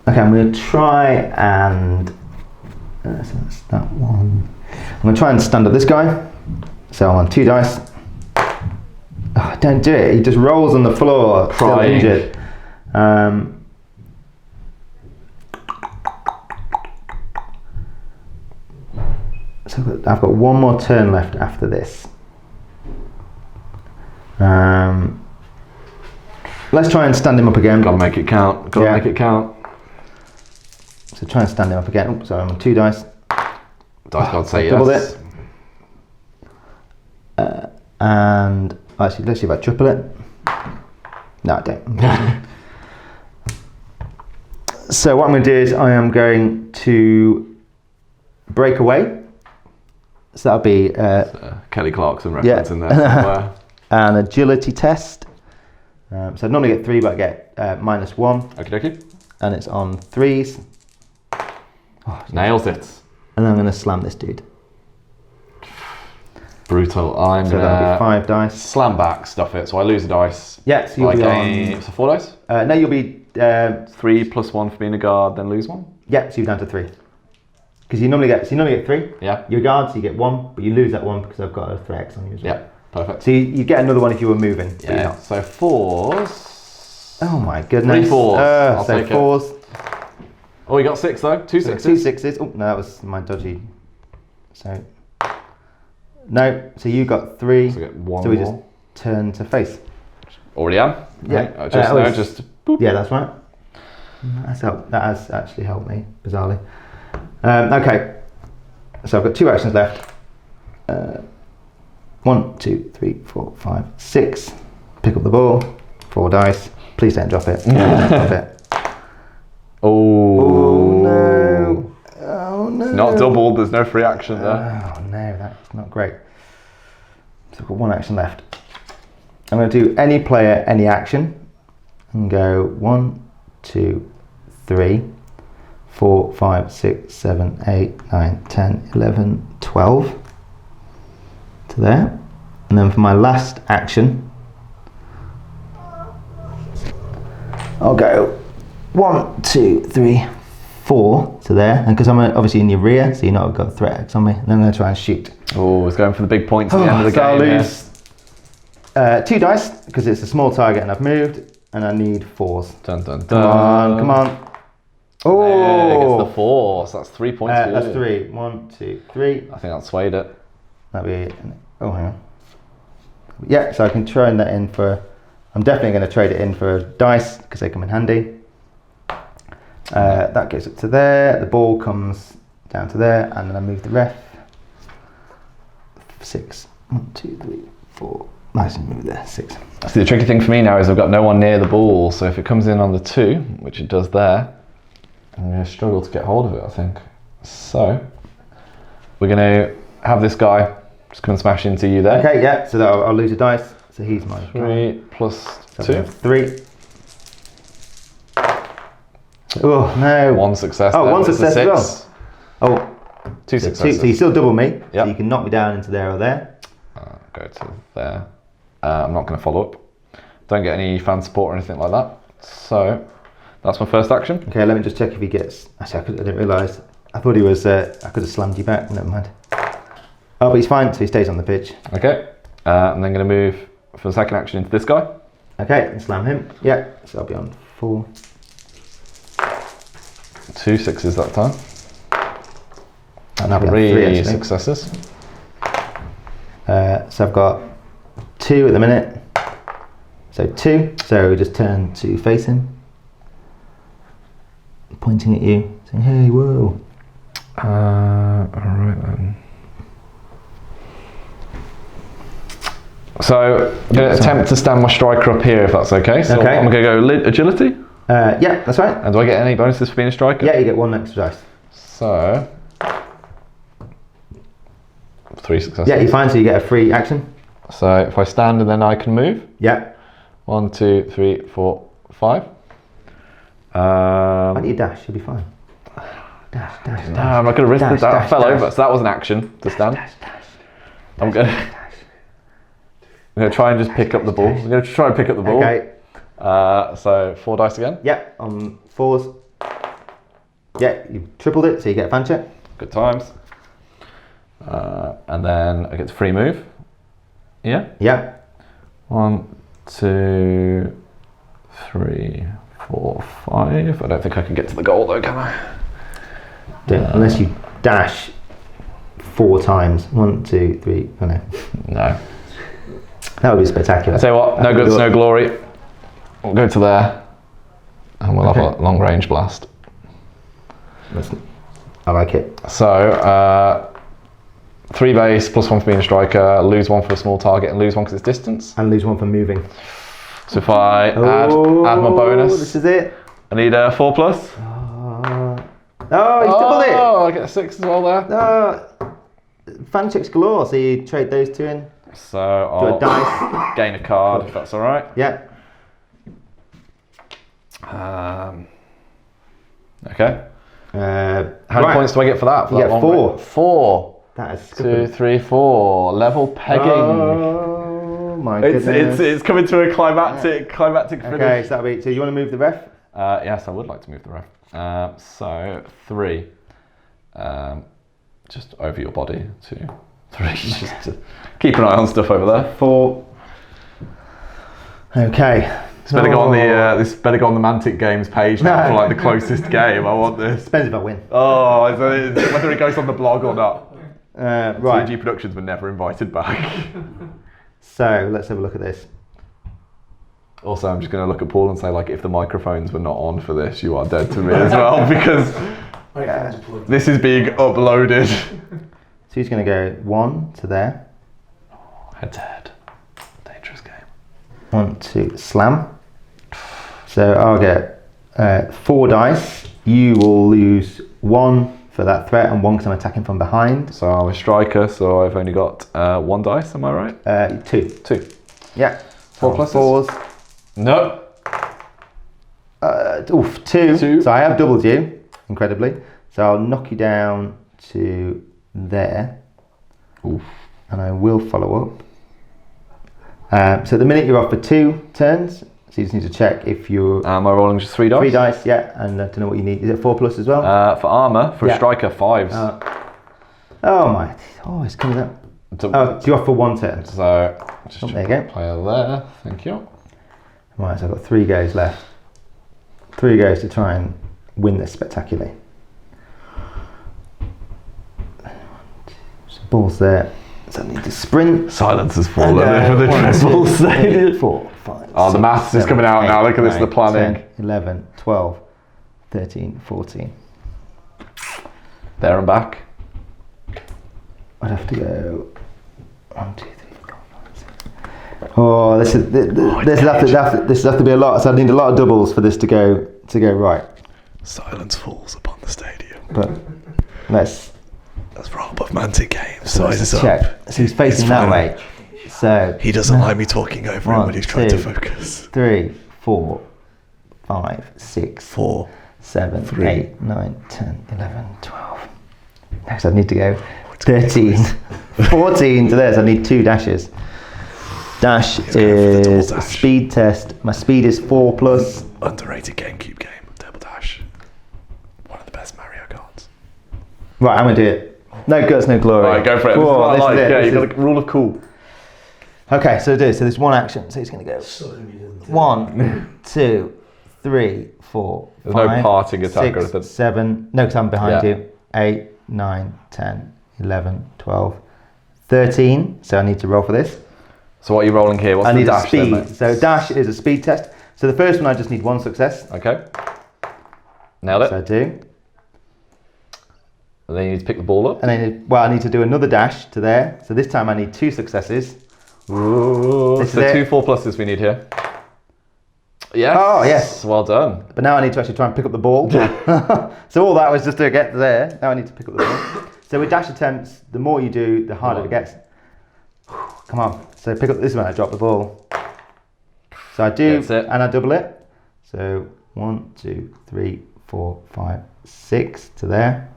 Speaker 4: Okay, I'm going to try and. So that's that one. I'm going to try and stand up this guy. So I'm on 2 dice. Oh, don't do it. He just rolls on the floor, still
Speaker 3: Crying.
Speaker 4: injured. So I've got 1 more turn left after this. Let's try and stand him up again.
Speaker 3: Gotta make it count. Gotta
Speaker 4: Yeah.
Speaker 3: make it count.
Speaker 4: So try and stand him up again. Oops, sorry, I'm on 2 dice.
Speaker 3: Dice God say
Speaker 4: Doubled
Speaker 3: yes.
Speaker 4: it. And actually, let's see if I triple it. No, I don't. So what I'm going to do is I am going to break away. So that'll be
Speaker 3: Kelly Clarkson reference in there somewhere.
Speaker 4: an agility test. So I normally get 3, but I get -1,
Speaker 3: Okie dokie.
Speaker 4: and it's on 3s.
Speaker 3: Nails it.
Speaker 4: And I'm going to slam this dude.
Speaker 3: Brutal. I'm
Speaker 4: So that'll
Speaker 3: gonna
Speaker 4: be 5 dice.
Speaker 3: slam back, stuff it. So I lose a dice.
Speaker 4: Yeah, so you'll
Speaker 3: Like
Speaker 4: be
Speaker 3: so 4 dice.
Speaker 4: on. No, you'll be.
Speaker 3: 3 + 1 for being a guard, then lose 1.
Speaker 4: Yeah, so you're down to 3. Because you normally get 3.
Speaker 3: Yeah.
Speaker 4: You're a guard, so you get 1, but you lose that 1 because I've got a 3x on you as well.
Speaker 3: Yeah. Perfect.
Speaker 4: So you get another one if you were moving. But you're
Speaker 3: Yeah.
Speaker 4: not.
Speaker 3: So 4s.
Speaker 4: Oh my goodness.
Speaker 3: 3 4s. I'll
Speaker 4: So
Speaker 3: take it.
Speaker 4: 4s.
Speaker 3: Oh, you got 6 though. 2
Speaker 4: So
Speaker 3: 6s.
Speaker 4: 2 6s. Oh no, that was my dodgy. So no. So you got 3.
Speaker 3: So we get 1
Speaker 4: So we
Speaker 3: more.
Speaker 4: just turn to face.
Speaker 3: Already am.
Speaker 4: Yeah.
Speaker 3: Right. Just
Speaker 4: was-
Speaker 3: just boop.
Speaker 4: Yeah, that's right. That has actually helped me, bizarrely. Okay, so I've got 2 actions left. 1, 2, 3, 4, 5, 6. Pick up the ball. 4 dice. Please don't drop it. Drop it.
Speaker 3: Oh
Speaker 4: no! Oh no!
Speaker 3: It's not doubled. There's no free action there.
Speaker 4: Oh no, that's not great. So I've got 1 action left. I'm going to do any player, any action, and go 1, 2, 3, 4, 5, 6, 7, 8, 9, 10, 11, 12 to there. And then for my last action, I'll go 1, 2, 3, 4 to there. And because I'm obviously in your rear, so you're not got a threat X on me, and then I'm going to try and shoot.
Speaker 3: Oh, it's going for the big points at the end of the
Speaker 4: So
Speaker 3: game.
Speaker 4: I'll lose 2 dice because it's a small target and I've moved, and I need 4s.
Speaker 3: Dun, dun, dun.
Speaker 4: Come on, come on.
Speaker 3: Oh,
Speaker 4: Oh,
Speaker 3: it's the 4, so that's 3 points for you.
Speaker 4: that's 3. 1, 2, 3.
Speaker 3: I think that swayed it.
Speaker 4: That'd be. Oh, hang on. Yeah, so I can trade that in for. I'm definitely going to trade it in for dice because they come in handy. That goes up to there. The ball comes down to there, and then I move the ref. 6. 1, 2, 3, 4. Nice, and move there. 6.
Speaker 3: See, the tricky thing for me now is I've got no one near the ball, so if it comes in on the 2, which it does there, I'm going to struggle to get hold of it, I think. So, we're going to have this guy just come and smash into you there.
Speaker 4: Okay, yeah, so I'll lose a dice. So he's my
Speaker 3: 3 plus
Speaker 4: So
Speaker 3: 2.
Speaker 4: 3. Oh, no.
Speaker 3: 1 success.
Speaker 4: Oh,
Speaker 3: there,
Speaker 4: 1
Speaker 3: which is a
Speaker 4: success as
Speaker 3: 6.
Speaker 4: Oh,
Speaker 3: 2
Speaker 4: so
Speaker 3: successes.
Speaker 4: you still double me.
Speaker 3: Yep.
Speaker 4: So you can knock me down into there or there.
Speaker 3: Go to there. I'm not going to follow up. Don't get any fan support or anything like that. So, that's my first action.
Speaker 4: Okay, let me just check if he gets. Actually, I didn't realise. I thought he was. I could have slammed you back. Never mind. Oh, but he's fine, so he stays on the pitch.
Speaker 3: Okay. I'm then going to move for the second action into this guy.
Speaker 4: Okay, and slam him. Yeah, so I'll be on 4.
Speaker 3: 2 6s that time.
Speaker 4: And I'll be on
Speaker 3: 3
Speaker 4: 3 actually.
Speaker 3: successes.
Speaker 4: So I've got 2 at the minute. So 2. So we just turn to face him, pointing at you, saying, "Hey, whoa."
Speaker 3: Alright then. So, I'm going to attempt to stand my striker up here if that's okay. So
Speaker 4: Okay.
Speaker 3: I'm going to go agility.
Speaker 4: Yeah, that's right.
Speaker 3: And do I get any bonuses for being a striker?
Speaker 4: Yeah, you get 1 extra dice.
Speaker 3: So, 3 successes.
Speaker 4: Yeah, you're fine, so you get a free action.
Speaker 3: So if I stand and then I can move.
Speaker 4: Yeah.
Speaker 3: 1, 2, 3, 4, 5.
Speaker 4: Why don't you dash? You'll be fine. Dash, dash,
Speaker 3: No,
Speaker 4: dash.
Speaker 3: I'm not going to risk
Speaker 4: Dash,
Speaker 3: that. I
Speaker 4: dash,
Speaker 3: fell
Speaker 4: dash.
Speaker 3: over, so that was an action to stand.
Speaker 4: Dash, dash.
Speaker 3: I'm going to try and just pick up the ball. I'm going to try and pick up the ball.
Speaker 4: Okay.
Speaker 3: So 4 dice again.
Speaker 4: Yeah, on 4s. Yeah, you tripled it, so you get a fan check.
Speaker 3: Good times. And then I get to free move. Yeah.
Speaker 4: Yeah.
Speaker 3: 1, 2, 3, 4, 5. I don't think I can get to the goal though, can I?
Speaker 4: Unless you dash 4 times. 1, 2, 3. Oh no.
Speaker 3: No.
Speaker 4: That would be spectacular.
Speaker 3: I tell you what, no guts, no glory. We'll go to there, and we'll have a long range blast.
Speaker 4: I like it.
Speaker 3: So, 3 base, plus 1 for being a striker, lose 1 for a small target, and lose 1 because it's distance.
Speaker 4: And lose 1 for moving.
Speaker 3: So if I add my bonus,
Speaker 4: This is it.
Speaker 3: I need a 4 plus.
Speaker 4: Oh, you doubled it.
Speaker 3: Oh, I get a 6 as well there.
Speaker 4: Fan checks galore, so you trade those 2 in.
Speaker 3: So
Speaker 4: Do
Speaker 3: I'll
Speaker 4: a dice.
Speaker 3: gain a card if that's all right.
Speaker 4: Yeah.
Speaker 3: Okay. How
Speaker 4: Right.
Speaker 3: many points do I get for that? For
Speaker 4: You
Speaker 3: that
Speaker 4: get
Speaker 3: long
Speaker 4: 4.
Speaker 3: range? 4.
Speaker 4: That is
Speaker 3: 2, 3, 4. Level pegging.
Speaker 4: Oh my goodness.
Speaker 3: It's coming to a climactic finish.
Speaker 4: Okay, so that'll be. So you want to move the ref?
Speaker 3: Yes, I would like to move the ref. So 3. Just over your body. 2, 3. Just to keep an eye on stuff over there.
Speaker 4: 4. Okay.
Speaker 3: This better go on the Mantic Games page now for like the closest game. I want this.
Speaker 4: Depends if I win.
Speaker 3: Oh, whether it goes on the blog or not.
Speaker 4: Right.
Speaker 3: CG Productions were never invited back.
Speaker 4: So let's have a look at this.
Speaker 3: Also, I'm just going to look at Paul and say, like, if the microphones were not on for this, you are dead to me as well, because this is being uploaded.
Speaker 4: So he's going to go 1 to there.
Speaker 3: Head to head. Dangerous game.
Speaker 4: 1, 2, slam. So I'll get 4 dice. You will lose 1 for that threat and 1 because I'm attacking from behind.
Speaker 3: So I'm a striker, so I've only got 1 dice, am I right?
Speaker 4: 2.
Speaker 3: 2.
Speaker 4: Yeah.
Speaker 3: 4 pluses?
Speaker 4: 4s.
Speaker 3: No.
Speaker 4: 2.
Speaker 3: 2.
Speaker 4: So I have doubled you, incredibly. So I'll knock you down to there.
Speaker 3: Oof.
Speaker 4: And I will follow up. So at the minute you're off for 2 turns. So you just need to check if you're...
Speaker 3: Am I rolling just 3 dice?
Speaker 4: 3 dice, yeah. And I don't know what you need. Is it 4 plus as well?
Speaker 3: For armour, for a striker, 5s.
Speaker 4: Oh my. Oh, it's coming up. So you're off for 1 turn.
Speaker 3: So, just
Speaker 4: there you go.
Speaker 3: Player there, thank you.
Speaker 4: Right, so I've got 3 goes left. 3 goes to try and win this spectacularly. So ball's there. So I need to sprint.
Speaker 3: Silence has fallen for the DreadBall
Speaker 4: 2, 4, 5.
Speaker 3: Oh, the maths is coming out now. Look at this, the planning.
Speaker 4: 10, 11, 12, 13, 14.
Speaker 3: There and back.
Speaker 4: I'd have to go 1, 2, 3, 4, 5, 6. Oh, this has to be a lot. So I need a lot of doubles for this to go right.
Speaker 3: Silence falls upon the stadium.
Speaker 4: But let's
Speaker 3: Rob of Mantic Games sizes
Speaker 4: check.
Speaker 3: up.
Speaker 4: So he's facing that way. So
Speaker 3: he doesn't like me talking over him when he's trying to focus.
Speaker 4: 3, 4, 5, 6,
Speaker 3: 4,
Speaker 4: 7,
Speaker 3: 3,
Speaker 4: 8, 9, 10, 11, 12. Next I need to go 13, 14 to there. So I need 2 dashes. Dash is a speed test. My speed is 4 plus.
Speaker 3: Underrated GameCube game, Double Dash. One of the best Mario Karts.
Speaker 4: Right, I'm gonna do it. No guts, no glory.
Speaker 3: Right, go for it.
Speaker 4: Whoa,
Speaker 3: This is what I like. Yeah, you've
Speaker 4: This
Speaker 3: got the rule of cool.
Speaker 4: Okay, so do. So there's 1 action. So he's gonna go 1, 2, 3, 4,
Speaker 3: There's
Speaker 4: 5,
Speaker 3: no parting attack or
Speaker 4: 6,
Speaker 3: anything.
Speaker 4: 7. No, because I'm behind
Speaker 3: Yeah.
Speaker 4: you. 8, 9, 10, 11, 12, 13. So I need to roll for this.
Speaker 3: So what are you rolling here? What's
Speaker 4: I
Speaker 3: the
Speaker 4: need a
Speaker 3: dash then,
Speaker 4: speed.
Speaker 3: mate?
Speaker 4: So dash is a speed test. So the first one I just need 1 success.
Speaker 3: Okay. Nailed it.
Speaker 4: So I do.
Speaker 3: And then you need to pick the ball up.
Speaker 4: And then, I need to do another dash to there. So this time I need 2 successes.
Speaker 3: Ooh,
Speaker 4: This
Speaker 3: so
Speaker 4: is it.
Speaker 3: 2 4 pluses we need here. Yes.
Speaker 4: Oh, yes.
Speaker 3: Well done.
Speaker 4: But now I need to actually try and pick up the ball. So all that was just to get there. Now I need to pick up the ball. So with dash attempts, the more you do, the harder it gets. Come on. So pick up, this is when I drop the ball. So I do,
Speaker 3: That's it.
Speaker 4: and I double it. So 1, 2, 3, 4, 5, 6 to there.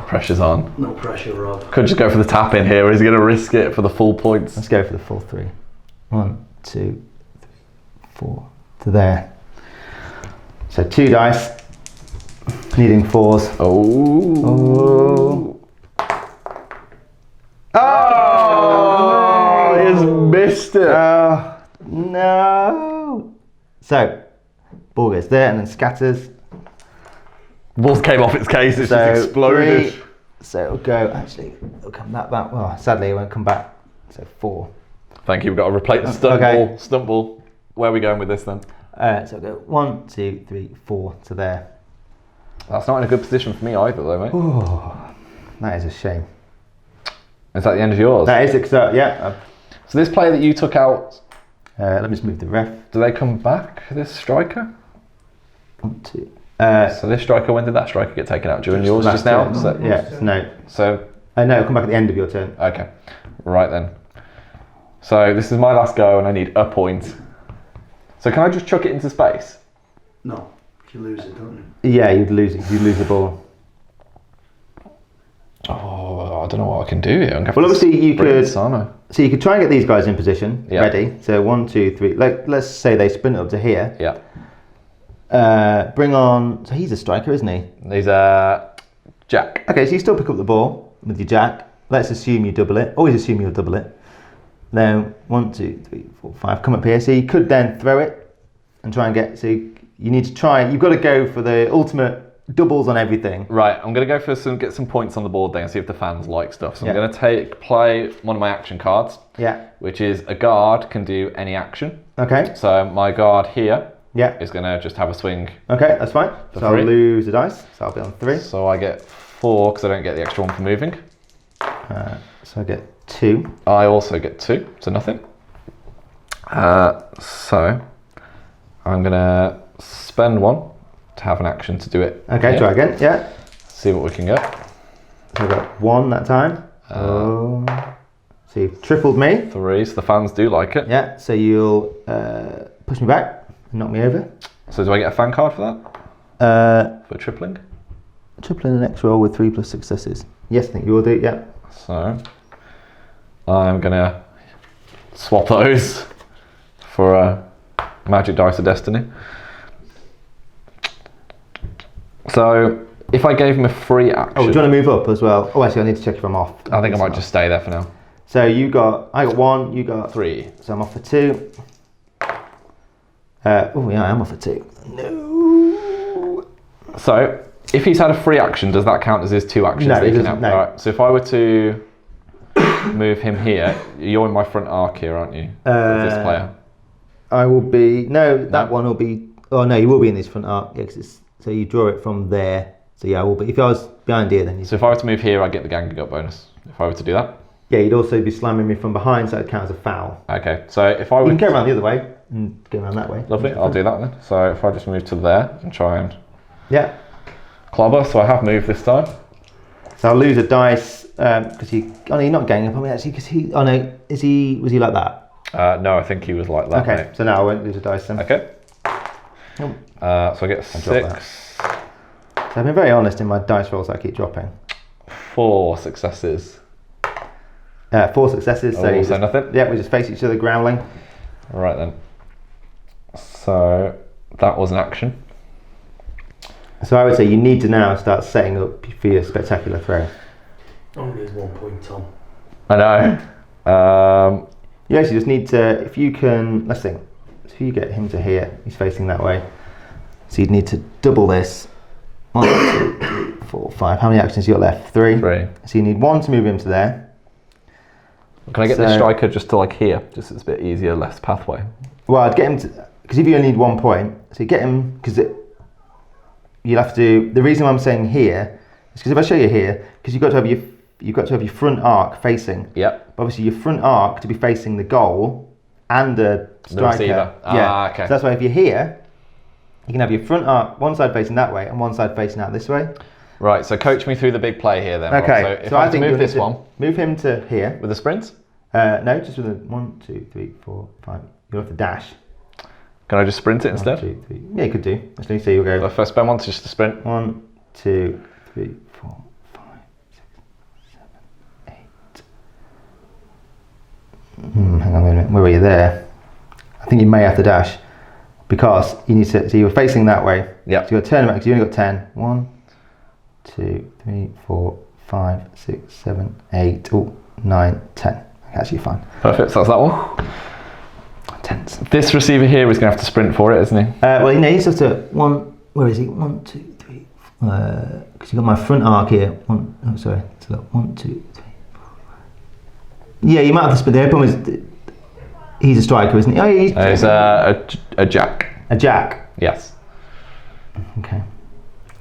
Speaker 3: Pressure's on.
Speaker 5: No pressure, Rob.
Speaker 3: Could just go for the tap in here, or is he going to risk it for the full points?
Speaker 4: Let's go for the full 3. 1, 2, 3, 4 to there. So 2 dice, needing 4s.
Speaker 3: Oh.
Speaker 4: Oh!
Speaker 3: He's missed it.
Speaker 4: No! So, ball goes there and then scatters.
Speaker 3: Ball came off its case, it's
Speaker 4: So
Speaker 3: just exploded.
Speaker 4: 3, so it'll go, actually, it'll come that back. Well, sadly, it won't come back. So 4.
Speaker 3: Thank you, we've got to replace the stunt
Speaker 4: Okay.
Speaker 3: ball. Stunt ball. Where are we going with this then?
Speaker 4: So it'll go 1, 2, 3, 4 to there.
Speaker 3: That's not in a good position for me either though, mate.
Speaker 4: Oh, that is a shame.
Speaker 3: Is that the end of yours?
Speaker 4: That is, yeah.
Speaker 3: So this player that you took out,
Speaker 4: Let me just move the ref.
Speaker 3: do they come back, this striker?
Speaker 4: 1, 2.
Speaker 3: So this striker, when did that striker get taken out? During yours just now? So,
Speaker 4: Yeah, no.
Speaker 3: so,
Speaker 4: No, it'll come back at the end of your turn.
Speaker 3: okay. Right then. So this is my last go and I need a point. So can I just chuck it into space?
Speaker 5: No, you lose it, don't you?
Speaker 4: Yeah, you'd lose it. You'd lose the ball.
Speaker 3: Oh, I don't know what I can do here. I'm gonna have
Speaker 4: Well,
Speaker 3: to
Speaker 4: obviously you
Speaker 3: sprint
Speaker 4: could.
Speaker 3: Sano.
Speaker 4: So you could try and get these guys in position,
Speaker 3: Yeah.
Speaker 4: ready. So 1, 2, 3. Like, let's say they sprint up to here.
Speaker 3: Yeah.
Speaker 4: Bring on. So he's a striker, isn't he?
Speaker 3: He's Jack.
Speaker 4: Okay, so you still pick up the ball with your jack. Let's assume you double it. Always assume you'll double it. Then 1, 2, 3, 4, 5. Come up here. So you could then throw it and try and get. So you need to try. You've got to go for the ultimate doubles on everything.
Speaker 3: Right, I'm going to go for get some points on the board then and see if the fans like stuff. So I'm
Speaker 4: Yeah.
Speaker 3: going to play one of my action cards,
Speaker 4: Yeah.
Speaker 3: which is a guard can do any action.
Speaker 4: Okay.
Speaker 3: So my guard here
Speaker 4: Yeah.
Speaker 3: is going to just have a swing.
Speaker 4: Okay, that's fine.
Speaker 3: For
Speaker 4: So I'll
Speaker 3: 3.
Speaker 4: lose a dice. So I'll be on 3.
Speaker 3: So I get 4 because I don't get the extra one for moving.
Speaker 4: So I get 2.
Speaker 3: I also get 2, so nothing. So I'm going to spend 1 to have an action to do it.
Speaker 4: Okay,
Speaker 3: here.
Speaker 4: try again. Yeah.
Speaker 3: See what we can get.
Speaker 4: So I got 1 that time. So you've tripled me.
Speaker 3: 3, so the fans do like it.
Speaker 4: Yeah. So you'll push me back and knock me over.
Speaker 3: So do I get a fan card for that? For tripling?
Speaker 4: Tripling the next roll with 3 plus successes. Yes, I think you will do. Yeah.
Speaker 3: So I'm going to swap those for a Magic Dice of Destiny. So if I gave him a free action...
Speaker 4: Oh, do you want to move up as well? Oh, actually, I need to check if I'm off.
Speaker 3: I think I might just stay there for now.
Speaker 4: So I got 1, you got
Speaker 3: 3.
Speaker 4: So I'm off for 2. Oh yeah, I am off for 2. No.
Speaker 3: So if he's had a free action, does that count as his 2 actions?
Speaker 4: No,
Speaker 3: that he
Speaker 4: it
Speaker 3: can
Speaker 4: doesn't,
Speaker 3: have?
Speaker 4: no.
Speaker 3: Right, so if I were to move him here, you're in my front arc here, aren't you? With this player.
Speaker 4: I will be... No, that
Speaker 3: No.
Speaker 4: one will be... Oh no, you will be in this front arc. Yeah, 'cause it's, so you draw it from there. So yeah, I will be... If I was behind here, then you...
Speaker 3: So if I were to move here, I'd get the gang gut bonus. If I were to do that.
Speaker 4: Yeah, you'd also be slamming me from behind, so it counts as a foul.
Speaker 3: Okay, so if I
Speaker 4: You
Speaker 3: would...
Speaker 4: can go around the other way and go around that way.
Speaker 3: Lovely, I'll do that then. So if I just move to there and try and
Speaker 4: Yeah.
Speaker 3: clobber, so I have moved this time.
Speaker 4: So I'll lose a dice because he... Oh no, you're not ganging up on me actually because he... Oh no, was he like that?
Speaker 3: No, I think he was like that.
Speaker 4: Okay,
Speaker 3: Mate.
Speaker 4: so now I won't lose a dice then.
Speaker 3: Okay.
Speaker 4: Oh.
Speaker 3: So I get
Speaker 4: drop
Speaker 3: 6,
Speaker 4: So I've been very honest in my dice rolls that I keep dropping.
Speaker 3: 4 successes.
Speaker 4: 4 successes. So,
Speaker 3: Oh, so nothing?
Speaker 4: Yeah, we just face each other growling.
Speaker 3: All right then. So that was an action.
Speaker 4: So I would say you need to now start setting up for your spectacular throw.
Speaker 5: Only is 1 point, Tom.
Speaker 3: I know.
Speaker 4: You actually just need to, if you can, let's think, so if you get him to here, he's facing that way. So you'd need to double this. 1, 2, 3, 4, 5. How many actions you got left? 3.
Speaker 3: 3.
Speaker 4: So you need 1 to move him to there.
Speaker 3: Can I get this striker just to like here? Just so it's a bit easier, less pathway.
Speaker 4: Well, I'd get him to, because if you only need 1 point, so you get him, because you'll have to do, the reason why I'm saying here is because if I show you here, because you've got to have your front arc facing.
Speaker 3: Yep.
Speaker 4: Obviously, your front arc to be facing the goal and the striker.
Speaker 3: receiver.
Speaker 4: Yeah.
Speaker 3: Okay.
Speaker 4: So that's why if you're here, you can have your front arc one side facing that way and one side facing out this way.
Speaker 3: Right, so coach me through the big play here then.
Speaker 4: Okay.
Speaker 3: Rob. So if I
Speaker 4: think
Speaker 3: move
Speaker 4: you'll
Speaker 3: this
Speaker 4: need to
Speaker 3: one
Speaker 4: move him to here.
Speaker 3: with the sprint,
Speaker 4: No, just with a 1, 2, 3, 4, 5. You'll have to dash.
Speaker 3: can I just sprint it
Speaker 4: 1,
Speaker 3: instead?
Speaker 4: 2, 3. Yeah, you could do. Actually, so you'll go
Speaker 3: If I spend 1 to just to sprint.
Speaker 4: 1, 2, 3, 4, 5, 6, 7, 8. Hang on a minute. Where were you there? I think you may have to dash because you need to. So you're facing that way.
Speaker 3: Yeah.
Speaker 4: So you've got to turn back because you only got 10. 1, 2, 3, 4, 5, 6, 7, 8. Oh, 9, 10. Actually, fine.
Speaker 3: Perfect, so that's that one.
Speaker 4: Tense.
Speaker 3: This receiver here is going to have to sprint for it, isn't he?
Speaker 4: Well, you know, he's just a 1. Where is he? 1, 2, 3. Because you got my front arc here. 1. Oh, sorry. So 1, 2, 3. Yeah, you might have to split. The problem is he's a striker, isn't he? Oh, yeah,
Speaker 3: He's a jack.
Speaker 4: a jack.
Speaker 3: Yes.
Speaker 4: Okay.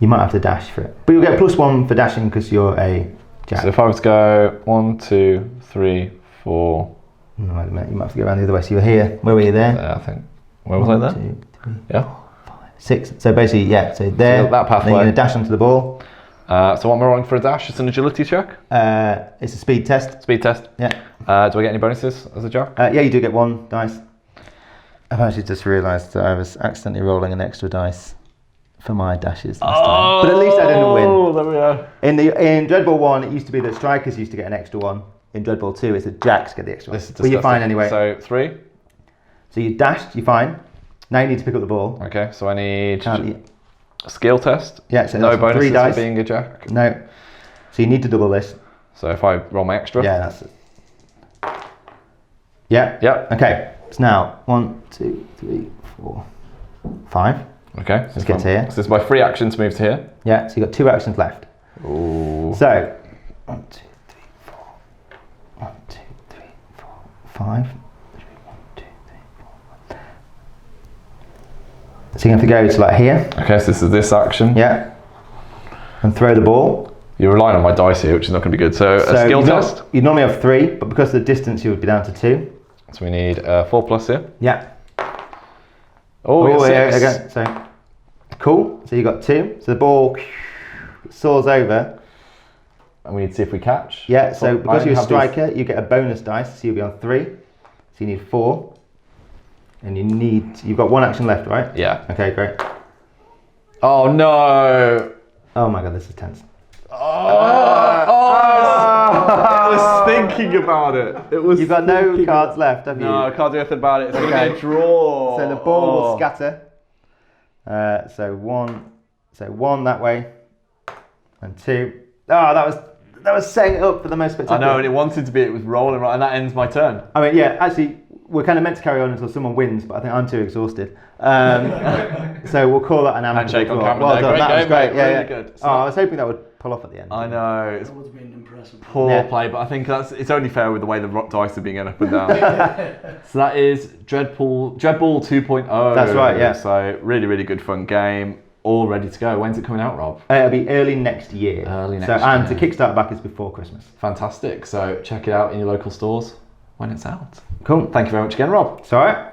Speaker 4: You might have to dash for it, but you'll get +1 for dashing because you're a jack.
Speaker 3: So if I was to go 1, 2, 3, 4.
Speaker 4: No, wait a minute. You might have to go around the other way. So you're here. Where were you there?
Speaker 3: I think. Where was I there?
Speaker 4: 1, 2, 3,
Speaker 3: Yeah.
Speaker 4: 5, 6. So basically, yeah. So there.
Speaker 3: So that pathway.
Speaker 4: Then you're going to dash onto the ball.
Speaker 3: So what am I rolling for a dash? It's an agility check.
Speaker 4: It's a speed test.
Speaker 3: Speed test.
Speaker 4: Yeah.
Speaker 3: Do I get any bonuses as a jack?
Speaker 4: Yeah, you do get 1 dice. I've actually just realised that I was accidentally rolling an extra dice for my dashes this time. But at least I didn't win.
Speaker 3: Oh, there we go.
Speaker 4: In DreadBall 1, it used to be that strikers used to get an extra 1. In DreadBall 2, it's that jacks get the extra 1.
Speaker 3: This is
Speaker 4: But you're fine
Speaker 3: disgusting.
Speaker 4: anyway.
Speaker 3: So 3.
Speaker 4: So you dashed, you're fine. Now you need to pick up the ball.
Speaker 3: Okay, so I need
Speaker 4: Can't
Speaker 3: a skill test.
Speaker 4: Yeah, so
Speaker 3: No
Speaker 4: that's 3
Speaker 3: bonuses
Speaker 4: dice.
Speaker 3: for being a jack.
Speaker 4: No. So you need to double this.
Speaker 3: So if I roll my extra.
Speaker 4: Yeah, that's it. Yeah.
Speaker 3: Yep.
Speaker 4: Okay. So now 1, 2, 3, 4, 5.
Speaker 3: Okay.
Speaker 4: Let's get to here.
Speaker 3: So this is my free action to move to here.
Speaker 4: Yeah, so you've got 2 actions left.
Speaker 3: Ooh.
Speaker 4: So, 1, 2, 3, 4. 1, 2, 3, 4, 5. 1, 2, 3, 4. So you have to go to like here.
Speaker 3: Okay, so this is this action.
Speaker 4: Yeah. And throw the ball.
Speaker 3: You're relying on my dice here, which is not going to be good. So a skill test.
Speaker 4: You normally have 3, but because of the distance, you would be down to 2.
Speaker 3: So we need 4+ here.
Speaker 4: Yeah.
Speaker 3: Oh,
Speaker 4: yeah,
Speaker 3: 6.
Speaker 4: okay. So, cool. So you got 2. So the ball soars over.
Speaker 3: And we need to see if we catch.
Speaker 4: Yeah, so because you're a striker, you get a bonus dice, so you'll be on 3. So you need 4. And you've got 1 action left, right?
Speaker 3: Yeah.
Speaker 4: Okay, great.
Speaker 3: Oh no!
Speaker 4: Oh my god, this is tense.
Speaker 3: I was thinking about it.
Speaker 4: You've got no cards left, have you?
Speaker 3: No, I can't do anything about it. It's going to be a draw.
Speaker 4: So the ball will scatter. So one that way, and 2. Oh, that was setting it up for the most spectacular.
Speaker 3: I know, and it wanted to be. It was rolling right, and that ends my turn.
Speaker 4: I mean, yeah. Actually, we're kind of meant to carry on until someone wins, but I think I'm too exhausted. So we'll call that an amateur
Speaker 3: Handshake on
Speaker 4: draw.
Speaker 3: camera.
Speaker 4: Well done.
Speaker 3: Great
Speaker 4: That was
Speaker 3: game,
Speaker 4: great.
Speaker 3: mate.
Speaker 4: Yeah,
Speaker 3: Really
Speaker 4: yeah.
Speaker 3: good.
Speaker 4: Oh, I was hoping that would pull off at the end.
Speaker 3: I know. It's
Speaker 5: That would have been impressive.
Speaker 3: poor play, but I think it's only fair with the way the dice are being going up and down. So that is DreadBall 2.0.
Speaker 4: That's right, yeah.
Speaker 3: So really, really good fun game. All ready to go. When's it coming out, Rob?
Speaker 4: It'll be early next year.
Speaker 3: Early next
Speaker 4: And
Speaker 3: year.
Speaker 4: the Kickstarter back is before Christmas.
Speaker 3: Fantastic. So check it out in your local stores when it's out.
Speaker 4: Cool.
Speaker 3: Thank you very much again, Rob.
Speaker 4: It's all right.